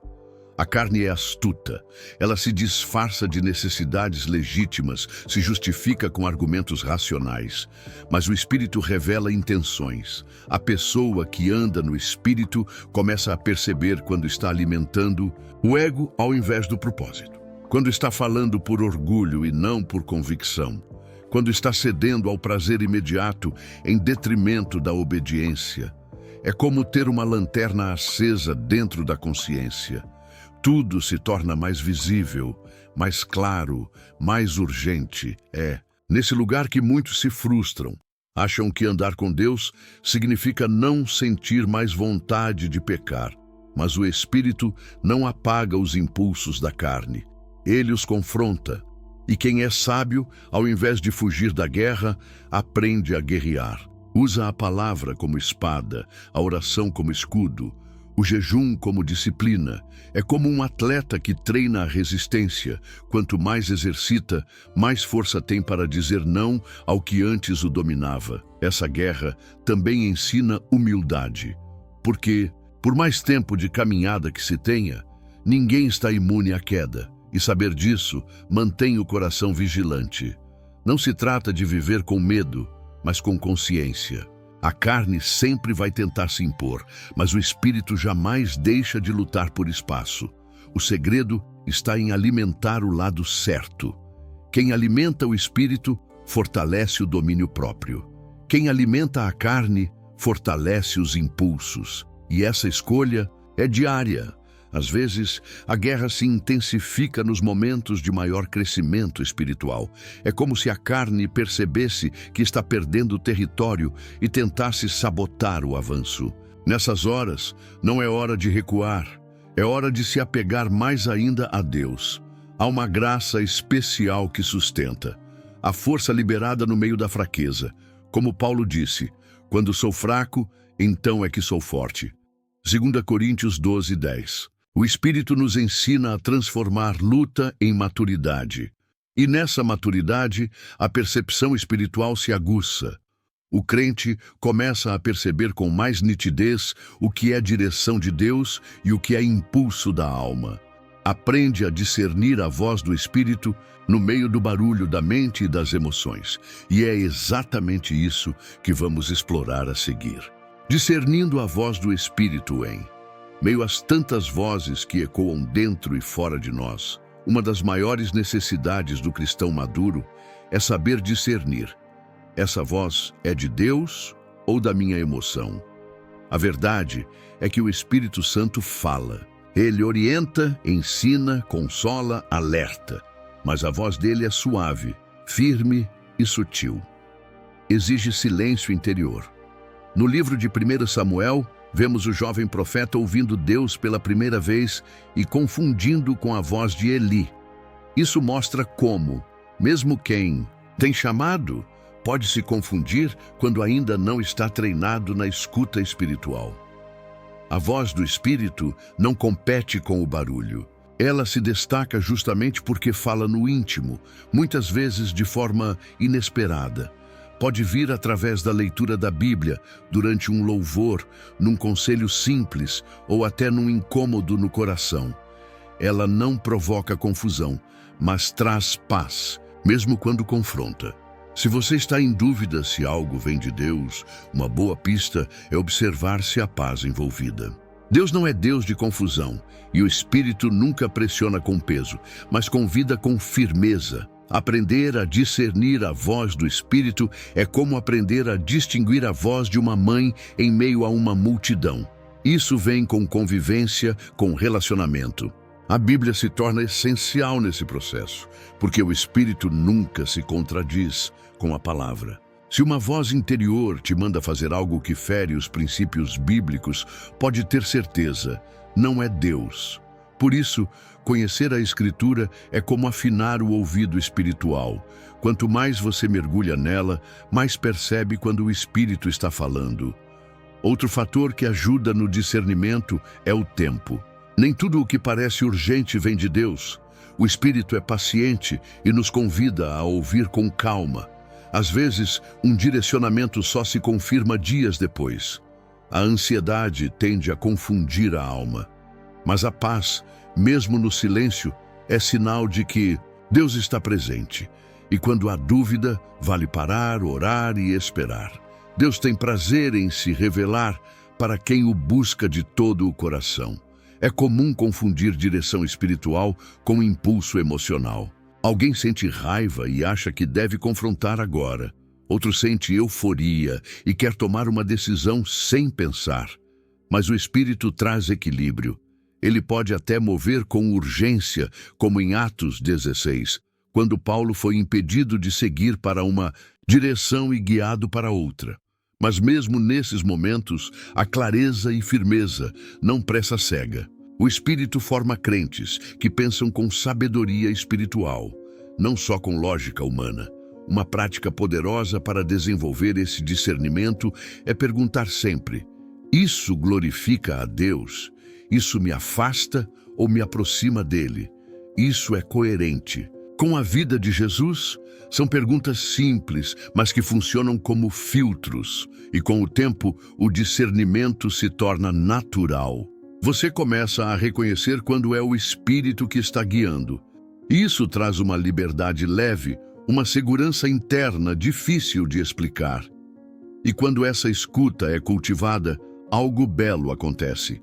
A carne é astuta. Ela se disfarça de necessidades legítimas, se justifica com argumentos racionais. Mas o Espírito revela intenções. A pessoa que anda no Espírito começa a perceber quando está alimentando o ego ao invés do propósito. Quando está falando por orgulho e não por convicção. Quando está cedendo ao prazer imediato em detrimento da obediência. É como ter uma lanterna acesa dentro da consciência. Tudo se torna mais visível, mais claro, mais urgente. É nesse lugar que muitos se frustram. Acham que andar com Deus significa não sentir mais vontade de pecar. Mas o Espírito não apaga os impulsos da carne. Ele os confronta. E quem é sábio, ao invés de fugir da guerra, aprende a guerrear. Usa a palavra como espada, a oração como escudo, o jejum como disciplina. É como um atleta que treina a resistência. Quanto mais exercita, mais força tem para dizer não ao que antes o dominava. Essa guerra também ensina humildade. Porque, por mais tempo de caminhada que se tenha, ninguém está imune à queda. E saber disso mantém o coração vigilante. Não se trata de viver com medo, mas com consciência. A carne sempre vai tentar se impor, mas o espírito jamais deixa de lutar por espaço. O segredo está em alimentar o lado certo. Quem alimenta o espírito, fortalece o domínio próprio. Quem alimenta a carne, fortalece os impulsos. E essa escolha é diária. Às vezes, a guerra se intensifica nos momentos de maior crescimento espiritual. É como se a carne percebesse que está perdendo território e tentasse sabotar o avanço. Nessas horas, não é hora de recuar, é hora de se apegar mais ainda a Deus. Há uma graça especial que sustenta, a força liberada no meio da fraqueza. Como Paulo disse, quando sou fraco, então é que sou forte. 2 Coríntios 12:10. O Espírito nos ensina a transformar luta em maturidade. E nessa maturidade, a percepção espiritual se aguça. O crente começa a perceber com mais nitidez o que é direção de Deus e o que é impulso da alma. Aprende a discernir a voz do Espírito no meio do barulho da mente e das emoções. E é exatamente isso que vamos explorar a seguir. Discernindo a voz do Espírito em meio às tantas vozes que ecoam dentro e fora de nós, uma das maiores necessidades do cristão maduro é saber discernir. Essa voz é de Deus ou da minha emoção? A verdade é que o Espírito Santo fala. Ele orienta, ensina, consola, alerta. Mas a voz dele é suave, firme e sutil. Exige silêncio interior. No livro de 1 Samuel, vemos o jovem profeta ouvindo Deus pela primeira vez e confundindo com a voz de Eli. Isso mostra como, mesmo quem tem chamado, pode se confundir quando ainda não está treinado na escuta espiritual. A voz do Espírito não compete com o barulho. Ela se destaca justamente porque fala no íntimo, muitas vezes de forma inesperada. Pode vir através da leitura da Bíblia, durante um louvor, num conselho simples ou até num incômodo no coração. Ela não provoca confusão, mas traz paz, mesmo quando confronta. Se você está em dúvida se algo vem de Deus, uma boa pista é observar se há paz envolvida. Deus não é Deus de confusão, e o Espírito nunca pressiona com peso, mas convida com firmeza. Aprender a discernir a voz do Espírito é como aprender a distinguir a voz de uma mãe em meio a uma multidão. Isso vem com convivência, com relacionamento. A Bíblia se torna essencial nesse processo, porque o Espírito nunca se contradiz com a palavra. Se uma voz interior te manda fazer algo que fere os princípios bíblicos, pode ter certeza, não é Deus. Por isso, conhecer a Escritura é como afinar o ouvido espiritual. Quanto mais você mergulha nela, mais percebe quando o Espírito está falando. Outro fator que ajuda no discernimento é o tempo. Nem tudo o que parece urgente vem de Deus. O Espírito é paciente e nos convida a ouvir com calma. Às vezes, um direcionamento só se confirma dias depois. A ansiedade tende a confundir a alma. Mas a paz, mesmo no silêncio, é sinal de que Deus está presente. E quando há dúvida, vale parar, orar e esperar. Deus tem prazer em se revelar para quem o busca de todo o coração. É comum confundir direção espiritual com impulso emocional. Alguém sente raiva e acha que deve confrontar agora. Outro sente euforia e quer tomar uma decisão sem pensar. Mas o Espírito traz equilíbrio. Ele pode até mover com urgência, como em Atos 16, quando Paulo foi impedido de seguir para uma direção e guiado para outra. Mas mesmo nesses momentos, a clareza e firmeza não pressa cega. O Espírito forma crentes que pensam com sabedoria espiritual, não só com lógica humana. Uma prática poderosa para desenvolver esse discernimento é perguntar sempre: isso glorifica a Deus? Isso me afasta ou me aproxima dele? Isso é coerente com a vida de Jesus? São perguntas simples, mas que funcionam como filtros. E com o tempo, o discernimento se torna natural. Você começa a reconhecer quando é o Espírito que está guiando. Isso traz uma liberdade leve, uma segurança interna difícil de explicar. E quando essa escuta é cultivada, algo belo acontece.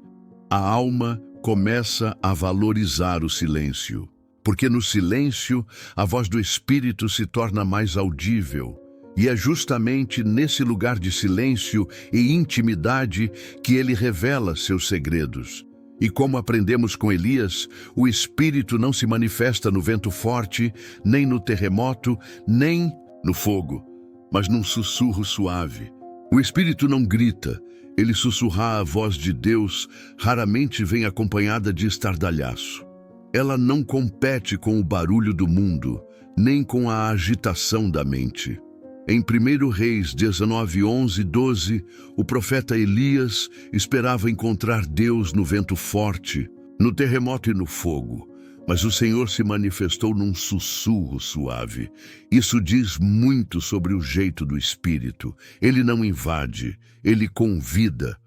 A alma começa a valorizar o silêncio. Porque no silêncio, a voz do Espírito se torna mais audível. E é justamente nesse lugar de silêncio e intimidade que ele revela seus segredos. E como aprendemos com Elias, o Espírito não se manifesta no vento forte, nem no terremoto, nem no fogo, mas num sussurro suave. O Espírito não grita, ele sussurrar a voz de Deus raramente vem acompanhada de estardalhaço. Ela não compete com o barulho do mundo, nem com a agitação da mente. Em 1 Reis 19, 11 e 12, o profeta Elias esperava encontrar Deus no vento forte, no terremoto e no fogo. Mas o Senhor se manifestou num sussurro suave. Isso diz muito sobre o jeito do Espírito. Ele não invade, ele convida.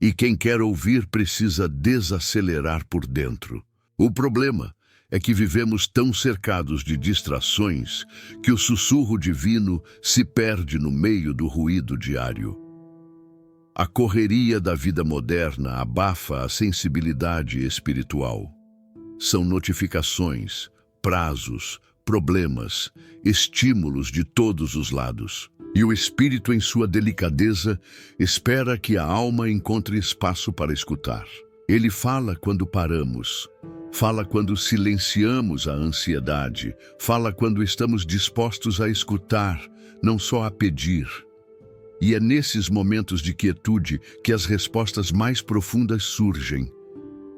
E quem quer ouvir precisa desacelerar por dentro. O problema é que vivemos tão cercados de distrações que o sussurro divino se perde no meio do ruído diário. A correria da vida moderna abafa a sensibilidade espiritual. São notificações, prazos, problemas, estímulos de todos os lados. E o Espírito, em sua delicadeza, espera que a alma encontre espaço para escutar. Ele fala quando paramos. Fala quando silenciamos a ansiedade. Fala quando estamos dispostos a escutar, não só a pedir. E é nesses momentos de quietude que as respostas mais profundas surgem.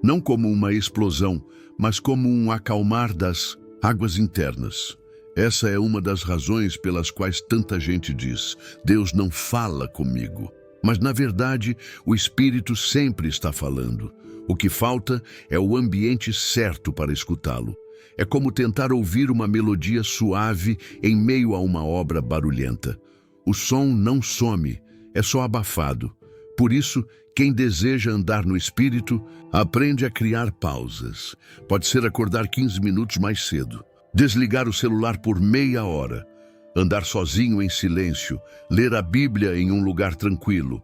Não como uma explosão, mas como um acalmar das águas internas. Essa é uma das razões pelas quais tanta gente diz: Deus não fala comigo. Mas, na verdade, o Espírito sempre está falando. O que falta é o ambiente certo para escutá-lo. É como tentar ouvir uma melodia suave em meio a uma obra barulhenta. O som não some, é só abafado. Por isso, quem deseja andar no Espírito, aprende a criar pausas. Pode ser acordar 15 minutos mais cedo, desligar o celular por meia hora, andar sozinho em silêncio, ler a Bíblia em um lugar tranquilo.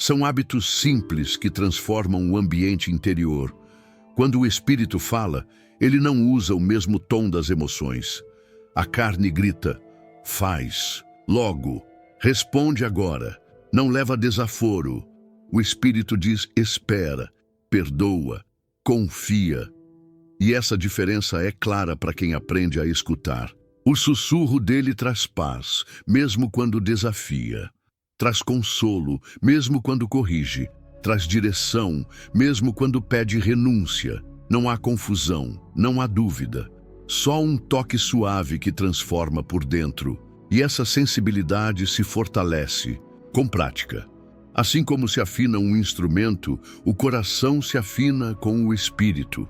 São hábitos simples que transformam o ambiente interior. Quando o Espírito fala, ele não usa o mesmo tom das emoções. A carne grita: faz, logo, responde agora, não leva desaforo. O Espírito diz: espera, perdoa, confia. E essa diferença é clara para quem aprende a escutar. O sussurro dele traz paz, mesmo quando desafia. Traz consolo, mesmo quando corrige. Traz direção, mesmo quando pede renúncia. Não há confusão, não há dúvida. Só um toque suave que transforma por dentro. E essa sensibilidade se fortalece com prática. Assim como se afina um instrumento, o coração se afina com o espírito.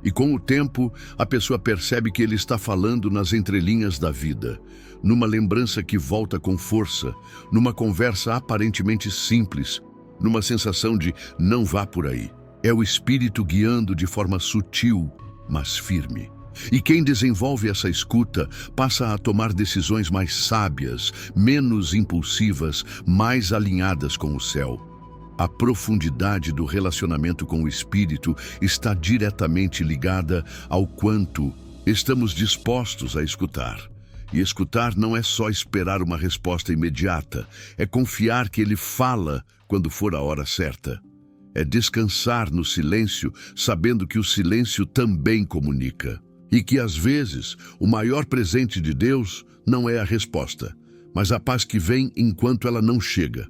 E com o tempo, a pessoa percebe que ele está falando nas entrelinhas da vida, numa lembrança que volta com força, numa conversa aparentemente simples, numa sensação de não vá por aí. É o espírito guiando de forma sutil, mas firme. E quem desenvolve essa escuta passa a tomar decisões mais sábias, menos impulsivas, mais alinhadas com o céu. A profundidade do relacionamento com o Espírito está diretamente ligada ao quanto estamos dispostos a escutar. E escutar não é só esperar uma resposta imediata, é confiar que Ele fala quando for a hora certa. É descansar no silêncio, sabendo que o silêncio também comunica. E que, às vezes, o maior presente de Deus não é a resposta, mas a paz que vem enquanto ela não chega.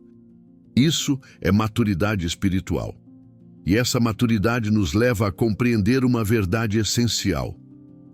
Isso é maturidade espiritual. E essa maturidade nos leva a compreender uma verdade essencial.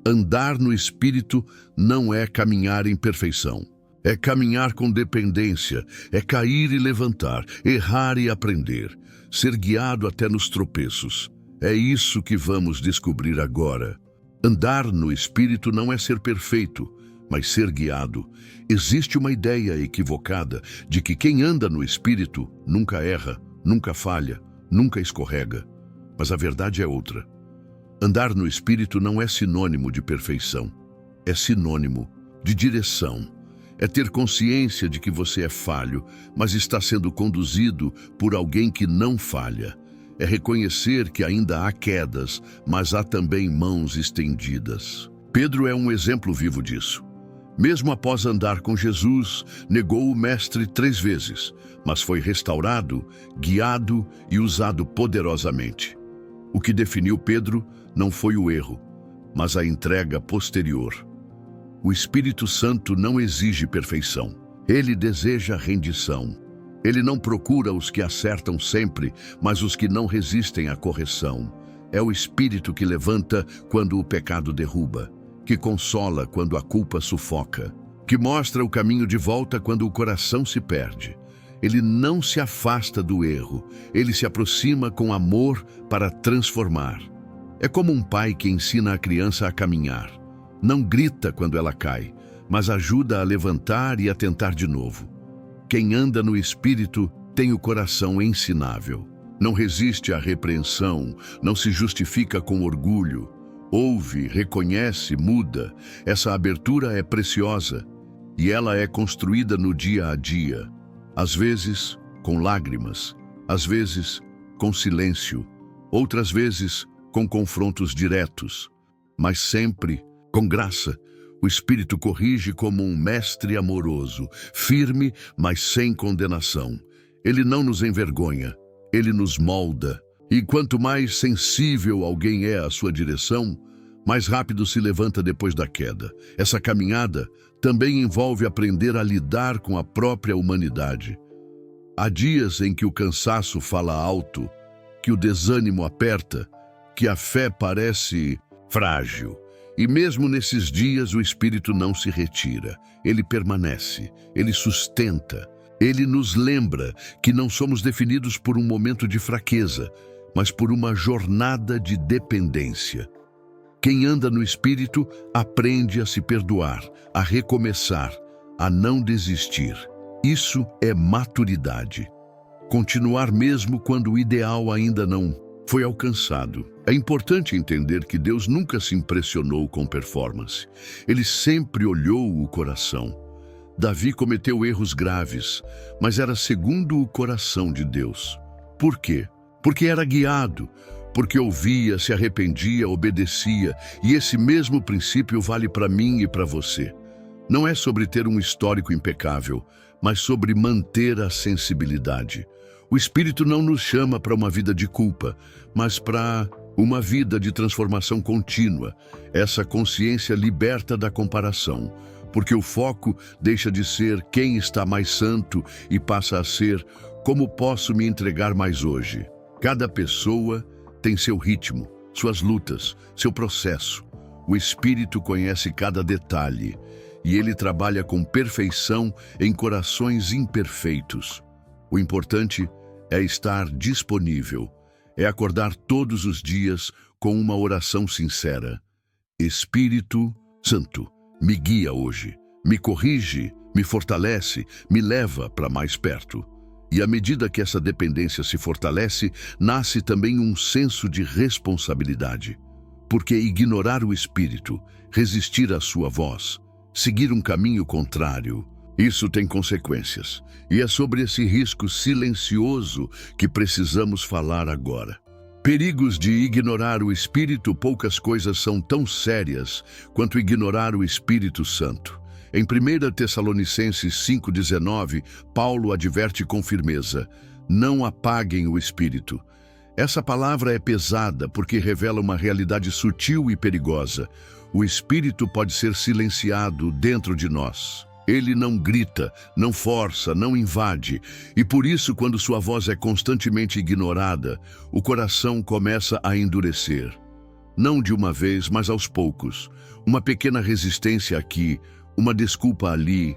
Andar no Espírito não é caminhar em perfeição. É caminhar com dependência, é cair e levantar, errar e aprender, ser guiado até nos tropeços. É isso que vamos descobrir agora. Andar no Espírito não é ser perfeito, mas ser guiado. Existe uma ideia equivocada de que quem anda no Espírito nunca erra, nunca falha, nunca escorrega. Mas a verdade é outra. Andar no Espírito não é sinônimo de perfeição. É sinônimo de direção. É ter consciência de que você é falho, mas está sendo conduzido por alguém que não falha. É reconhecer que ainda há quedas, mas há também mãos estendidas. Pedro é um exemplo vivo disso. Mesmo após andar com Jesus, negou o Mestre 3 vezes, mas foi restaurado, guiado e usado poderosamente. O que definiu Pedro não foi o erro, mas a entrega posterior. O Espírito Santo não exige perfeição. Ele deseja rendição. Ele não procura os que acertam sempre, mas os que não resistem à correção. É o Espírito que levanta quando o pecado derruba, que consola quando a culpa sufoca, que mostra o caminho de volta quando o coração se perde. Ele não se afasta do erro, ele se aproxima com amor para transformar. É como um pai que ensina a criança a caminhar. Não grita quando ela cai, mas ajuda a levantar e a tentar de novo. Quem anda no Espírito tem o coração ensinável. Não resiste à repreensão, não se justifica com orgulho. Ouve, reconhece, muda. Essa abertura é preciosa e ela é construída no dia a dia. Às vezes, com lágrimas. Às vezes, com silêncio. Outras vezes, com confrontos diretos. Mas sempre com graça. O Espírito corrige como um mestre amoroso, firme, mas sem condenação. Ele não nos envergonha, ele nos molda. E quanto mais sensível alguém é à sua direção, mais rápido se levanta depois da queda. Essa caminhada também envolve aprender a lidar com a própria humanidade. Há dias em que o cansaço fala alto, que o desânimo aperta, que a fé parece frágil. E mesmo nesses dias o Espírito não se retira, ele permanece, ele sustenta, ele nos lembra que não somos definidos por um momento de fraqueza, mas por uma jornada de dependência. Quem anda no Espírito aprende a se perdoar, a recomeçar, a não desistir. Isso é maturidade. Continuar mesmo quando o ideal ainda não foi alcançado. É importante entender que Deus nunca se impressionou com performance. Ele sempre olhou o coração. Davi cometeu erros graves, mas era segundo o coração de Deus. Por quê? Porque era guiado, porque ouvia, se arrependia, obedecia, e esse mesmo princípio vale para mim e para você. Não é sobre ter um histórico impecável, mas sobre manter a sensibilidade. O Espírito não nos chama para uma vida de culpa, mas para uma vida de transformação contínua. Essa consciência liberta da comparação, porque o foco deixa de ser quem está mais santo e passa a ser como posso me entregar mais hoje. Cada pessoa tem seu ritmo, suas lutas, seu processo. O Espírito conhece cada detalhe e ele trabalha com perfeição em corações imperfeitos. O importante é estar disponível, é acordar todos os dias com uma oração sincera. Espírito Santo, me guia hoje, me corrige, me fortalece, me leva para mais perto. E à medida que essa dependência se fortalece, nasce também um senso de responsabilidade. Porque ignorar o Espírito, resistir à sua voz, seguir um caminho contrário, isso tem consequências. E é sobre esse risco silencioso que precisamos falar agora. Perigos de ignorar o Espírito. Poucas coisas são tão sérias quanto ignorar o Espírito Santo. Em 1 Tessalonicenses 5,19, Paulo adverte com firmeza: não apaguem o Espírito. Essa palavra é pesada porque revela uma realidade sutil e perigosa. O Espírito pode ser silenciado dentro de nós. Ele não grita, não força, não invade. E por isso, quando sua voz é constantemente ignorada, o coração começa a endurecer. Não de uma vez, mas aos poucos. Uma pequena resistência aqui, uma desculpa ali,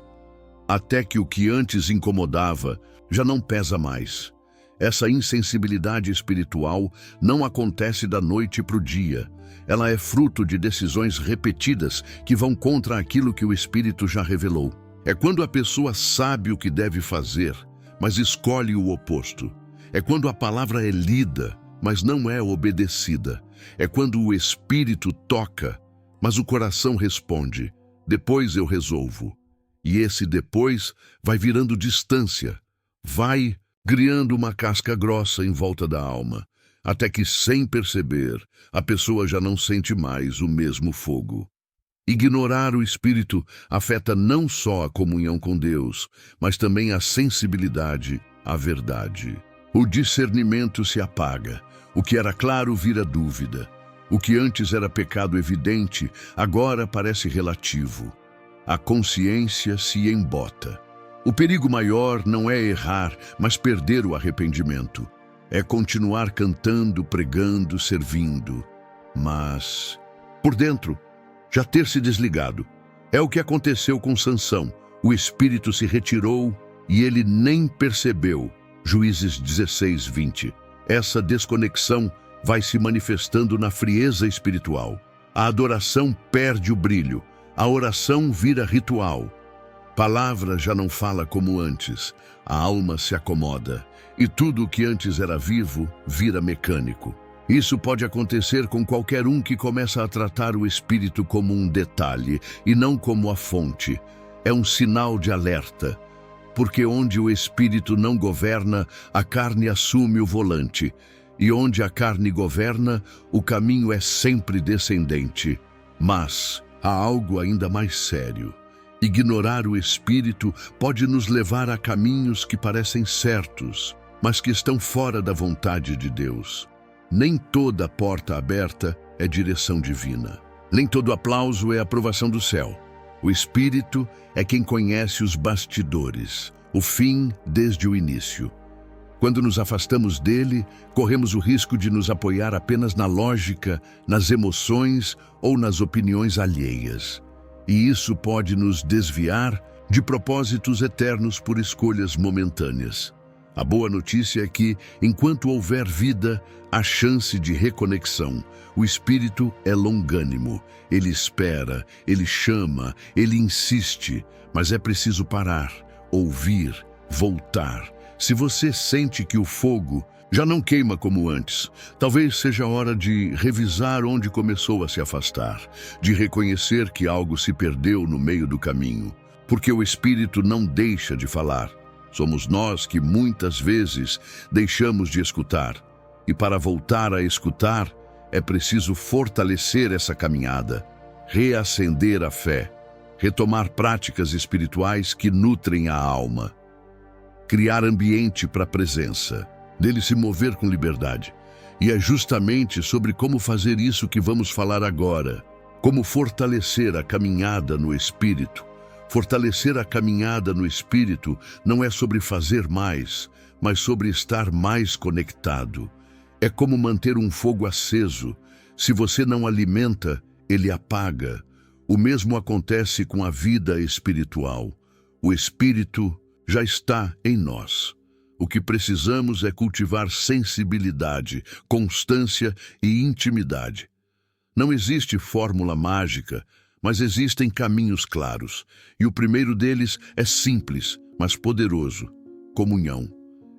até que o que antes incomodava já não pesa mais. Essa insensibilidade espiritual não acontece da noite para o dia. Ela é fruto de decisões repetidas que vão contra aquilo que o Espírito já revelou. É quando a pessoa sabe o que deve fazer, mas escolhe o oposto. É quando a palavra é lida, mas não é obedecida. É quando o Espírito toca, mas o coração responde: depois eu resolvo. E esse depois vai virando distância, vai criando uma casca grossa em volta da alma, até que, sem perceber, a pessoa já não sente mais o mesmo fogo. Ignorar o Espírito afeta não só a comunhão com Deus, mas também a sensibilidade à verdade. O discernimento se apaga, o que era claro vira dúvida. O que antes era pecado evidente, agora parece relativo. A consciência se embota. O perigo maior não é errar, mas perder o arrependimento. É continuar cantando, pregando, servindo, mas, por dentro, já ter se desligado. É o que aconteceu com Sansão. O Espírito se retirou e ele nem percebeu. Juízes 16:20. Essa desconexão vai se manifestando na frieza espiritual. A adoração perde o brilho. A oração vira ritual. Palavra já não fala como antes. A alma se acomoda. E tudo o que antes era vivo vira mecânico. Isso pode acontecer com qualquer um que começa a tratar o Espírito como um detalhe e não como a fonte. É um sinal de alerta. Porque onde o Espírito não governa, a carne assume o volante. E onde a carne governa, o caminho é sempre descendente. Mas há algo ainda mais sério. Ignorar o Espírito pode nos levar a caminhos que parecem certos, mas que estão fora da vontade de Deus. Nem toda porta aberta é direção divina. Nem todo aplauso é aprovação do céu. O Espírito é quem conhece os bastidores, o fim desde o início. Quando nos afastamos dele, corremos o risco de nos apoiar apenas na lógica, nas emoções ou nas opiniões alheias. E isso pode nos desviar de propósitos eternos por escolhas momentâneas. A boa notícia é que, enquanto houver vida, há chance de reconexão. O Espírito é longânimo. Ele espera, ele chama, ele insiste, mas é preciso parar, ouvir, voltar. Se você sente que o fogo já não queima como antes, talvez seja hora de revisar onde começou a se afastar, de reconhecer que algo se perdeu no meio do caminho, porque o Espírito não deixa de falar. Somos nós que muitas vezes deixamos de escutar. E para voltar a escutar, é preciso fortalecer essa caminhada, reacender a fé, retomar práticas espirituais que nutrem a alma, criar ambiente para a presença, dele se mover com liberdade. E é justamente sobre como fazer isso que vamos falar agora. Como fortalecer a caminhada no Espírito. Fortalecer a caminhada no Espírito não é sobre fazer mais, mas sobre estar mais conectado. É como manter um fogo aceso, Se você não alimenta, ele apaga. O mesmo acontece com a vida espiritual. O Espírito já está em nós. O que precisamos é cultivar sensibilidade, constância e intimidade. Não existe fórmula mágica, mas existem caminhos claros. E o primeiro deles é simples, mas poderoso: comunhão.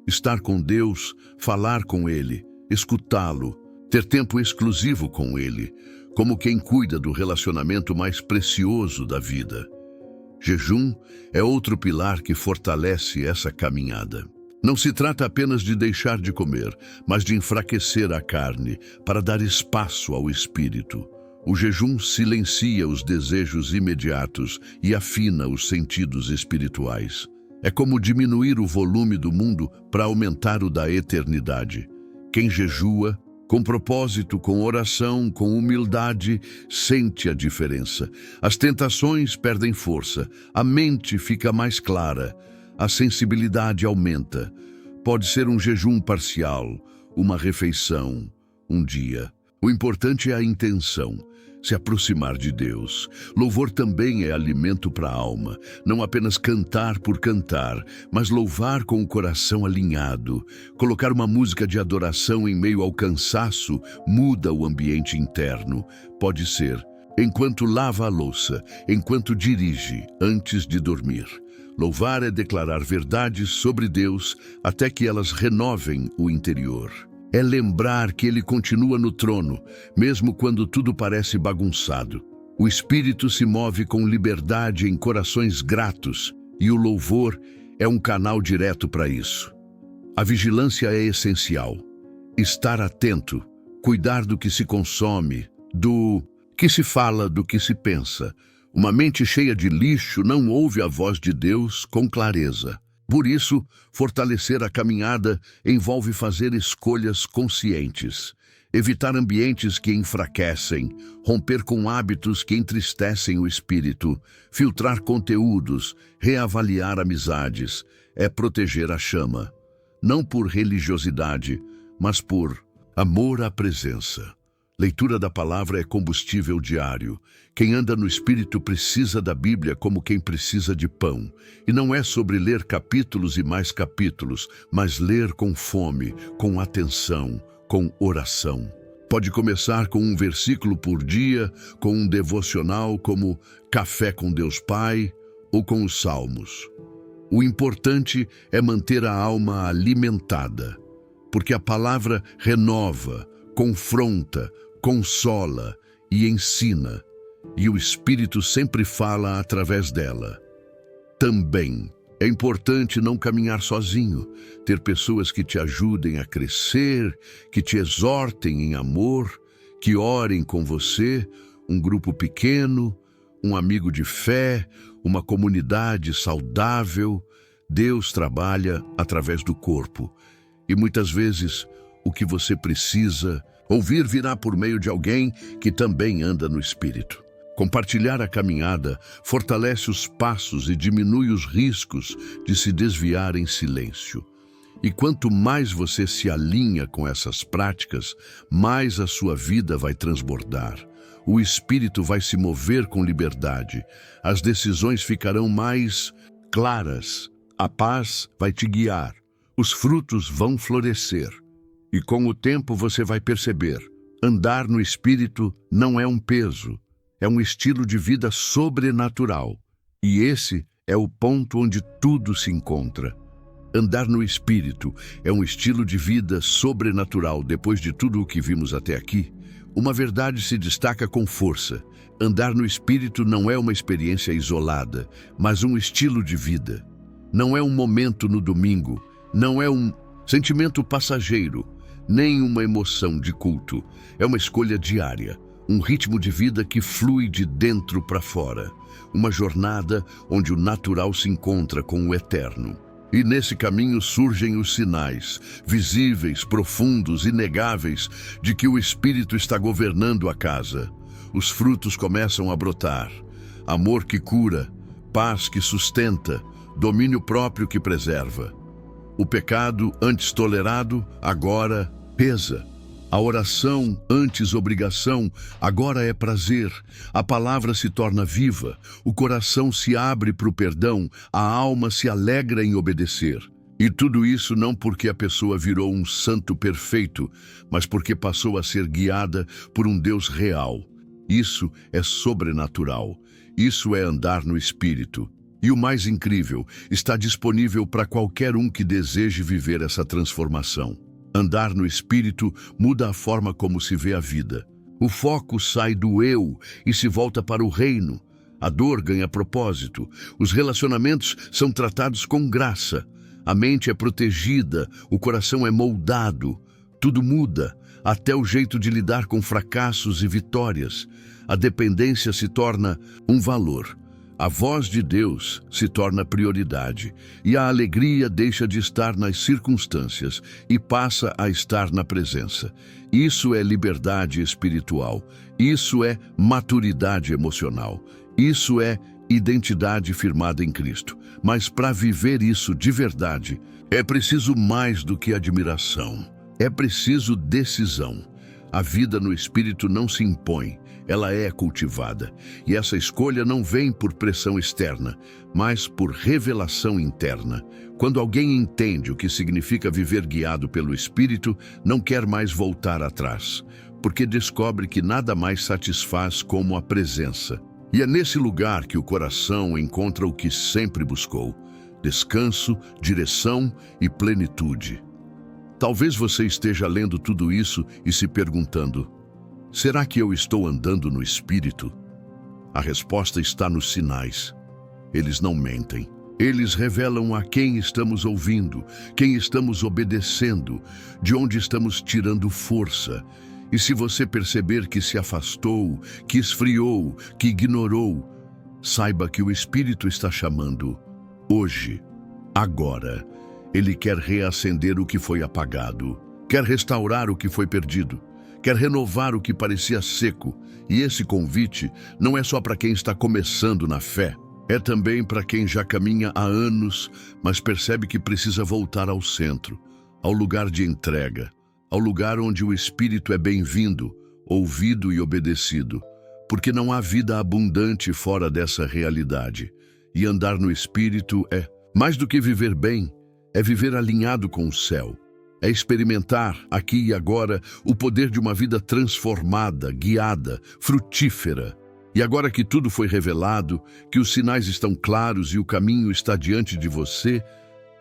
Estar com Deus, falar com Ele, escutá-lo, ter tempo exclusivo com Ele, como quem cuida do relacionamento mais precioso da vida. Jejum é outro pilar que fortalece essa caminhada. Não se trata apenas de deixar de comer, mas de enfraquecer a carne para dar espaço ao espírito. O jejum silencia os desejos imediatos e afina os sentidos espirituais. É como diminuir o volume do mundo para aumentar o da eternidade. Quem jejua, com propósito, com oração, com humildade, sente a diferença. As tentações perdem força, a mente fica mais clara, a sensibilidade aumenta. Pode ser um jejum parcial, uma refeição, um dia. O importante é a intenção, se aproximar de Deus. Louvor também é alimento para a alma, não apenas cantar por cantar, mas louvar com o coração alinhado. Colocar uma música de adoração em meio ao cansaço muda o ambiente interno. Pode ser enquanto lava a louça, enquanto dirige, antes de dormir. Louvar é declarar verdades sobre Deus até que elas renovem o interior. É lembrar que Ele continua no trono, mesmo quando tudo parece bagunçado. O Espírito se move com liberdade em corações gratos, e o louvor é um canal direto para isso. A vigilância é essencial. Estar atento, cuidar do que se consome, do que se fala, do que se pensa. Uma mente cheia de lixo não ouve a voz de Deus com clareza. Por isso, fortalecer a caminhada envolve fazer escolhas conscientes, evitar ambientes que enfraquecem, romper com hábitos que entristecem o espírito, filtrar conteúdos, reavaliar amizades, é proteger a chama, não por religiosidade, mas por amor à presença. Leitura da palavra é combustível diário. Quem anda no Espírito precisa da Bíblia como quem precisa de pão. E não é sobre ler capítulos e mais capítulos, mas ler com fome, com atenção, com oração. Pode começar com um versículo por dia, com um devocional como Café com Deus Pai ou com os Salmos. O importante é manter a alma alimentada, porque a palavra renova, confronta, consola e ensina, e o Espírito sempre fala através dela. Também é importante não caminhar sozinho, ter pessoas que te ajudem a crescer, que te exortem em amor, que orem com você, um grupo pequeno, um amigo de fé, uma comunidade saudável. Deus trabalha através do corpo, e muitas vezes o que você precisa ouvir virá por meio de alguém que também anda no Espírito. Compartilhar a caminhada fortalece os passos e diminui os riscos de se desviar em silêncio. E quanto mais você se alinha com essas práticas, mais a sua vida vai transbordar. O Espírito vai se mover com liberdade. As decisões ficarão mais claras. A paz vai te guiar. Os frutos vão florescer. E com o tempo você vai perceber, andar no Espírito não é um peso, é um estilo de vida sobrenatural. E esse é o ponto onde tudo se encontra. Andar no Espírito é um estilo de vida sobrenatural. Depois de tudo o que vimos até aqui, uma verdade se destaca com força. Andar no Espírito não é uma experiência isolada, mas um estilo de vida. Não é um momento no domingo, não é um sentimento passageiro, nem uma emoção de culto. É uma escolha diária, um ritmo de vida que flui de dentro para fora. Uma jornada onde o natural se encontra com o eterno. E nesse caminho surgem os sinais, visíveis, profundos, inegáveis, de que o Espírito está governando a casa. Os frutos começam a brotar. Amor que cura, paz que sustenta, domínio próprio que preserva. O pecado, antes tolerado, agora pesa. A oração, antes obrigação, agora é prazer. A palavra se torna viva, o coração se abre para o perdão, a alma se alegra em obedecer. E tudo isso não porque a pessoa virou um santo perfeito, mas porque passou a ser guiada por um Deus real. Isso é sobrenatural. Isso é andar no Espírito. E o mais incrível, está disponível para qualquer um que deseje viver essa transformação. Andar no Espírito muda a forma como se vê a vida. O foco sai do eu e se volta para o reino. A dor ganha propósito. Os relacionamentos são tratados com graça. A mente é protegida, o coração é moldado. Tudo muda, até o jeito de lidar com fracassos e vitórias. A dependência se torna um valor. A voz de Deus se torna prioridade e a alegria deixa de estar nas circunstâncias e passa a estar na presença. Isso é liberdade espiritual. Isso é maturidade emocional. Isso é identidade firmada em Cristo. Mas para viver isso de verdade, é preciso mais do que admiração. É preciso decisão. A vida no Espírito não se impõe. Ela é cultivada, e essa escolha não vem por pressão externa, mas por revelação interna. Quando alguém entende o que significa viver guiado pelo Espírito, não quer mais voltar atrás, porque descobre que nada mais satisfaz como a presença. E é nesse lugar que o coração encontra o que sempre buscou: descanso, direção e plenitude. Talvez você esteja lendo tudo isso e se perguntando: será que eu estou andando no Espírito? A resposta está nos sinais. Eles não mentem. Eles revelam a quem estamos ouvindo, quem estamos obedecendo, de onde estamos tirando força. E se você perceber que se afastou, que esfriou, que ignorou, saiba que o Espírito está chamando. Hoje, agora, Ele quer reacender o que foi apagado, quer restaurar o que foi perdido. Quer renovar o que parecia seco, e esse convite não é só para quem está começando na fé, é também para quem já caminha há anos, mas percebe que precisa voltar ao centro, ao lugar de entrega, ao lugar onde o Espírito é bem-vindo, ouvido e obedecido, porque não há vida abundante fora dessa realidade. E andar no Espírito é, mais do que viver bem, é viver alinhado com o céu. É experimentar, aqui e agora, o poder de uma vida transformada, guiada, frutífera. E agora que tudo foi revelado, que os sinais estão claros e o caminho está diante de você,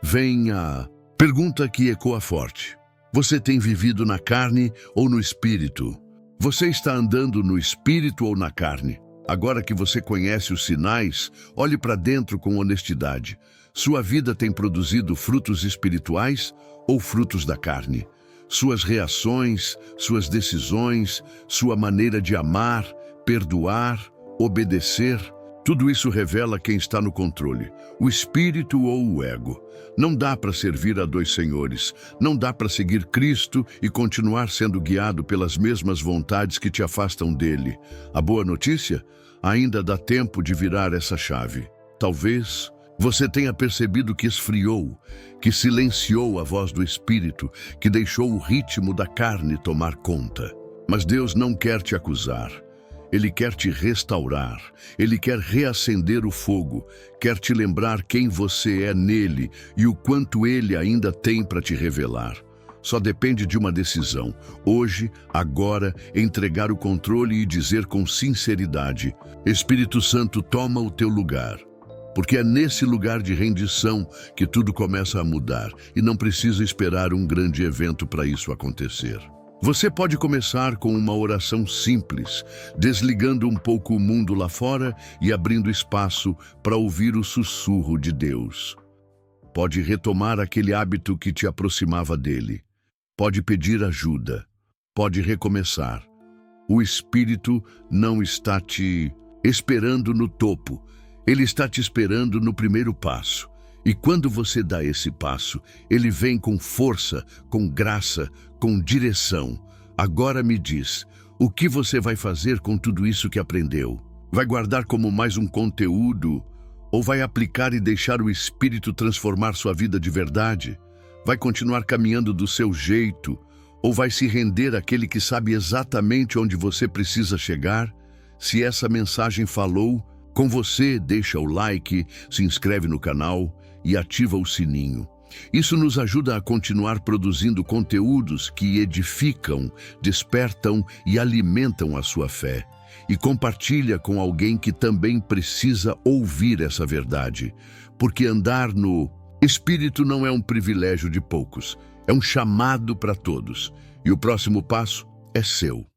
vem a pergunta que ecoa forte. Você tem vivido na carne ou no Espírito? Você está andando no Espírito ou na carne? Agora que você conhece os sinais, olhe para dentro com honestidade. Sua vida tem produzido frutos espirituais ou frutos da carne? Suas reações, suas decisões, sua maneira de amar, perdoar, obedecer, tudo isso revela quem está no controle, o espírito ou o ego. Não dá para servir a dois senhores, não dá para seguir Cristo e continuar sendo guiado pelas mesmas vontades que te afastam dele. A boa notícia? Ainda dá tempo de virar essa chave. Talvez você tenha percebido que esfriou, que silenciou a voz do Espírito, que deixou o ritmo da carne tomar conta. Mas Deus não quer te acusar. Ele quer te restaurar. Ele quer reacender o fogo. Quer te lembrar quem você é nele e o quanto ele ainda tem para te revelar. Só depende de uma decisão. Hoje, agora, entregar o controle e dizer com sinceridade: Espírito Santo, toma o teu lugar. Porque é nesse lugar de rendição que tudo começa a mudar e não precisa esperar um grande evento para isso acontecer. Você pode começar com uma oração simples, desligando um pouco o mundo lá fora e abrindo espaço para ouvir o sussurro de Deus. Pode retomar aquele hábito que te aproximava dele. Pode pedir ajuda. Pode recomeçar. O Espírito não está te esperando no topo. Ele está te esperando no primeiro passo. E quando você dá esse passo, ele vem com força, com graça, com direção. Agora me diz, o que você vai fazer com tudo isso que aprendeu? Vai guardar como mais um conteúdo? Ou vai aplicar e deixar o Espírito transformar sua vida de verdade? Vai continuar caminhando do seu jeito? Ou vai se render àquele que sabe exatamente onde você precisa chegar? Se essa mensagem falou com você, deixa o like, se inscreve no canal e ativa o sininho. Isso nos ajuda a continuar produzindo conteúdos que edificam, despertam e alimentam a sua fé. E compartilha com alguém que também precisa ouvir essa verdade. Porque andar no Espírito não é um privilégio de poucos, é um chamado para todos. E o próximo passo é seu.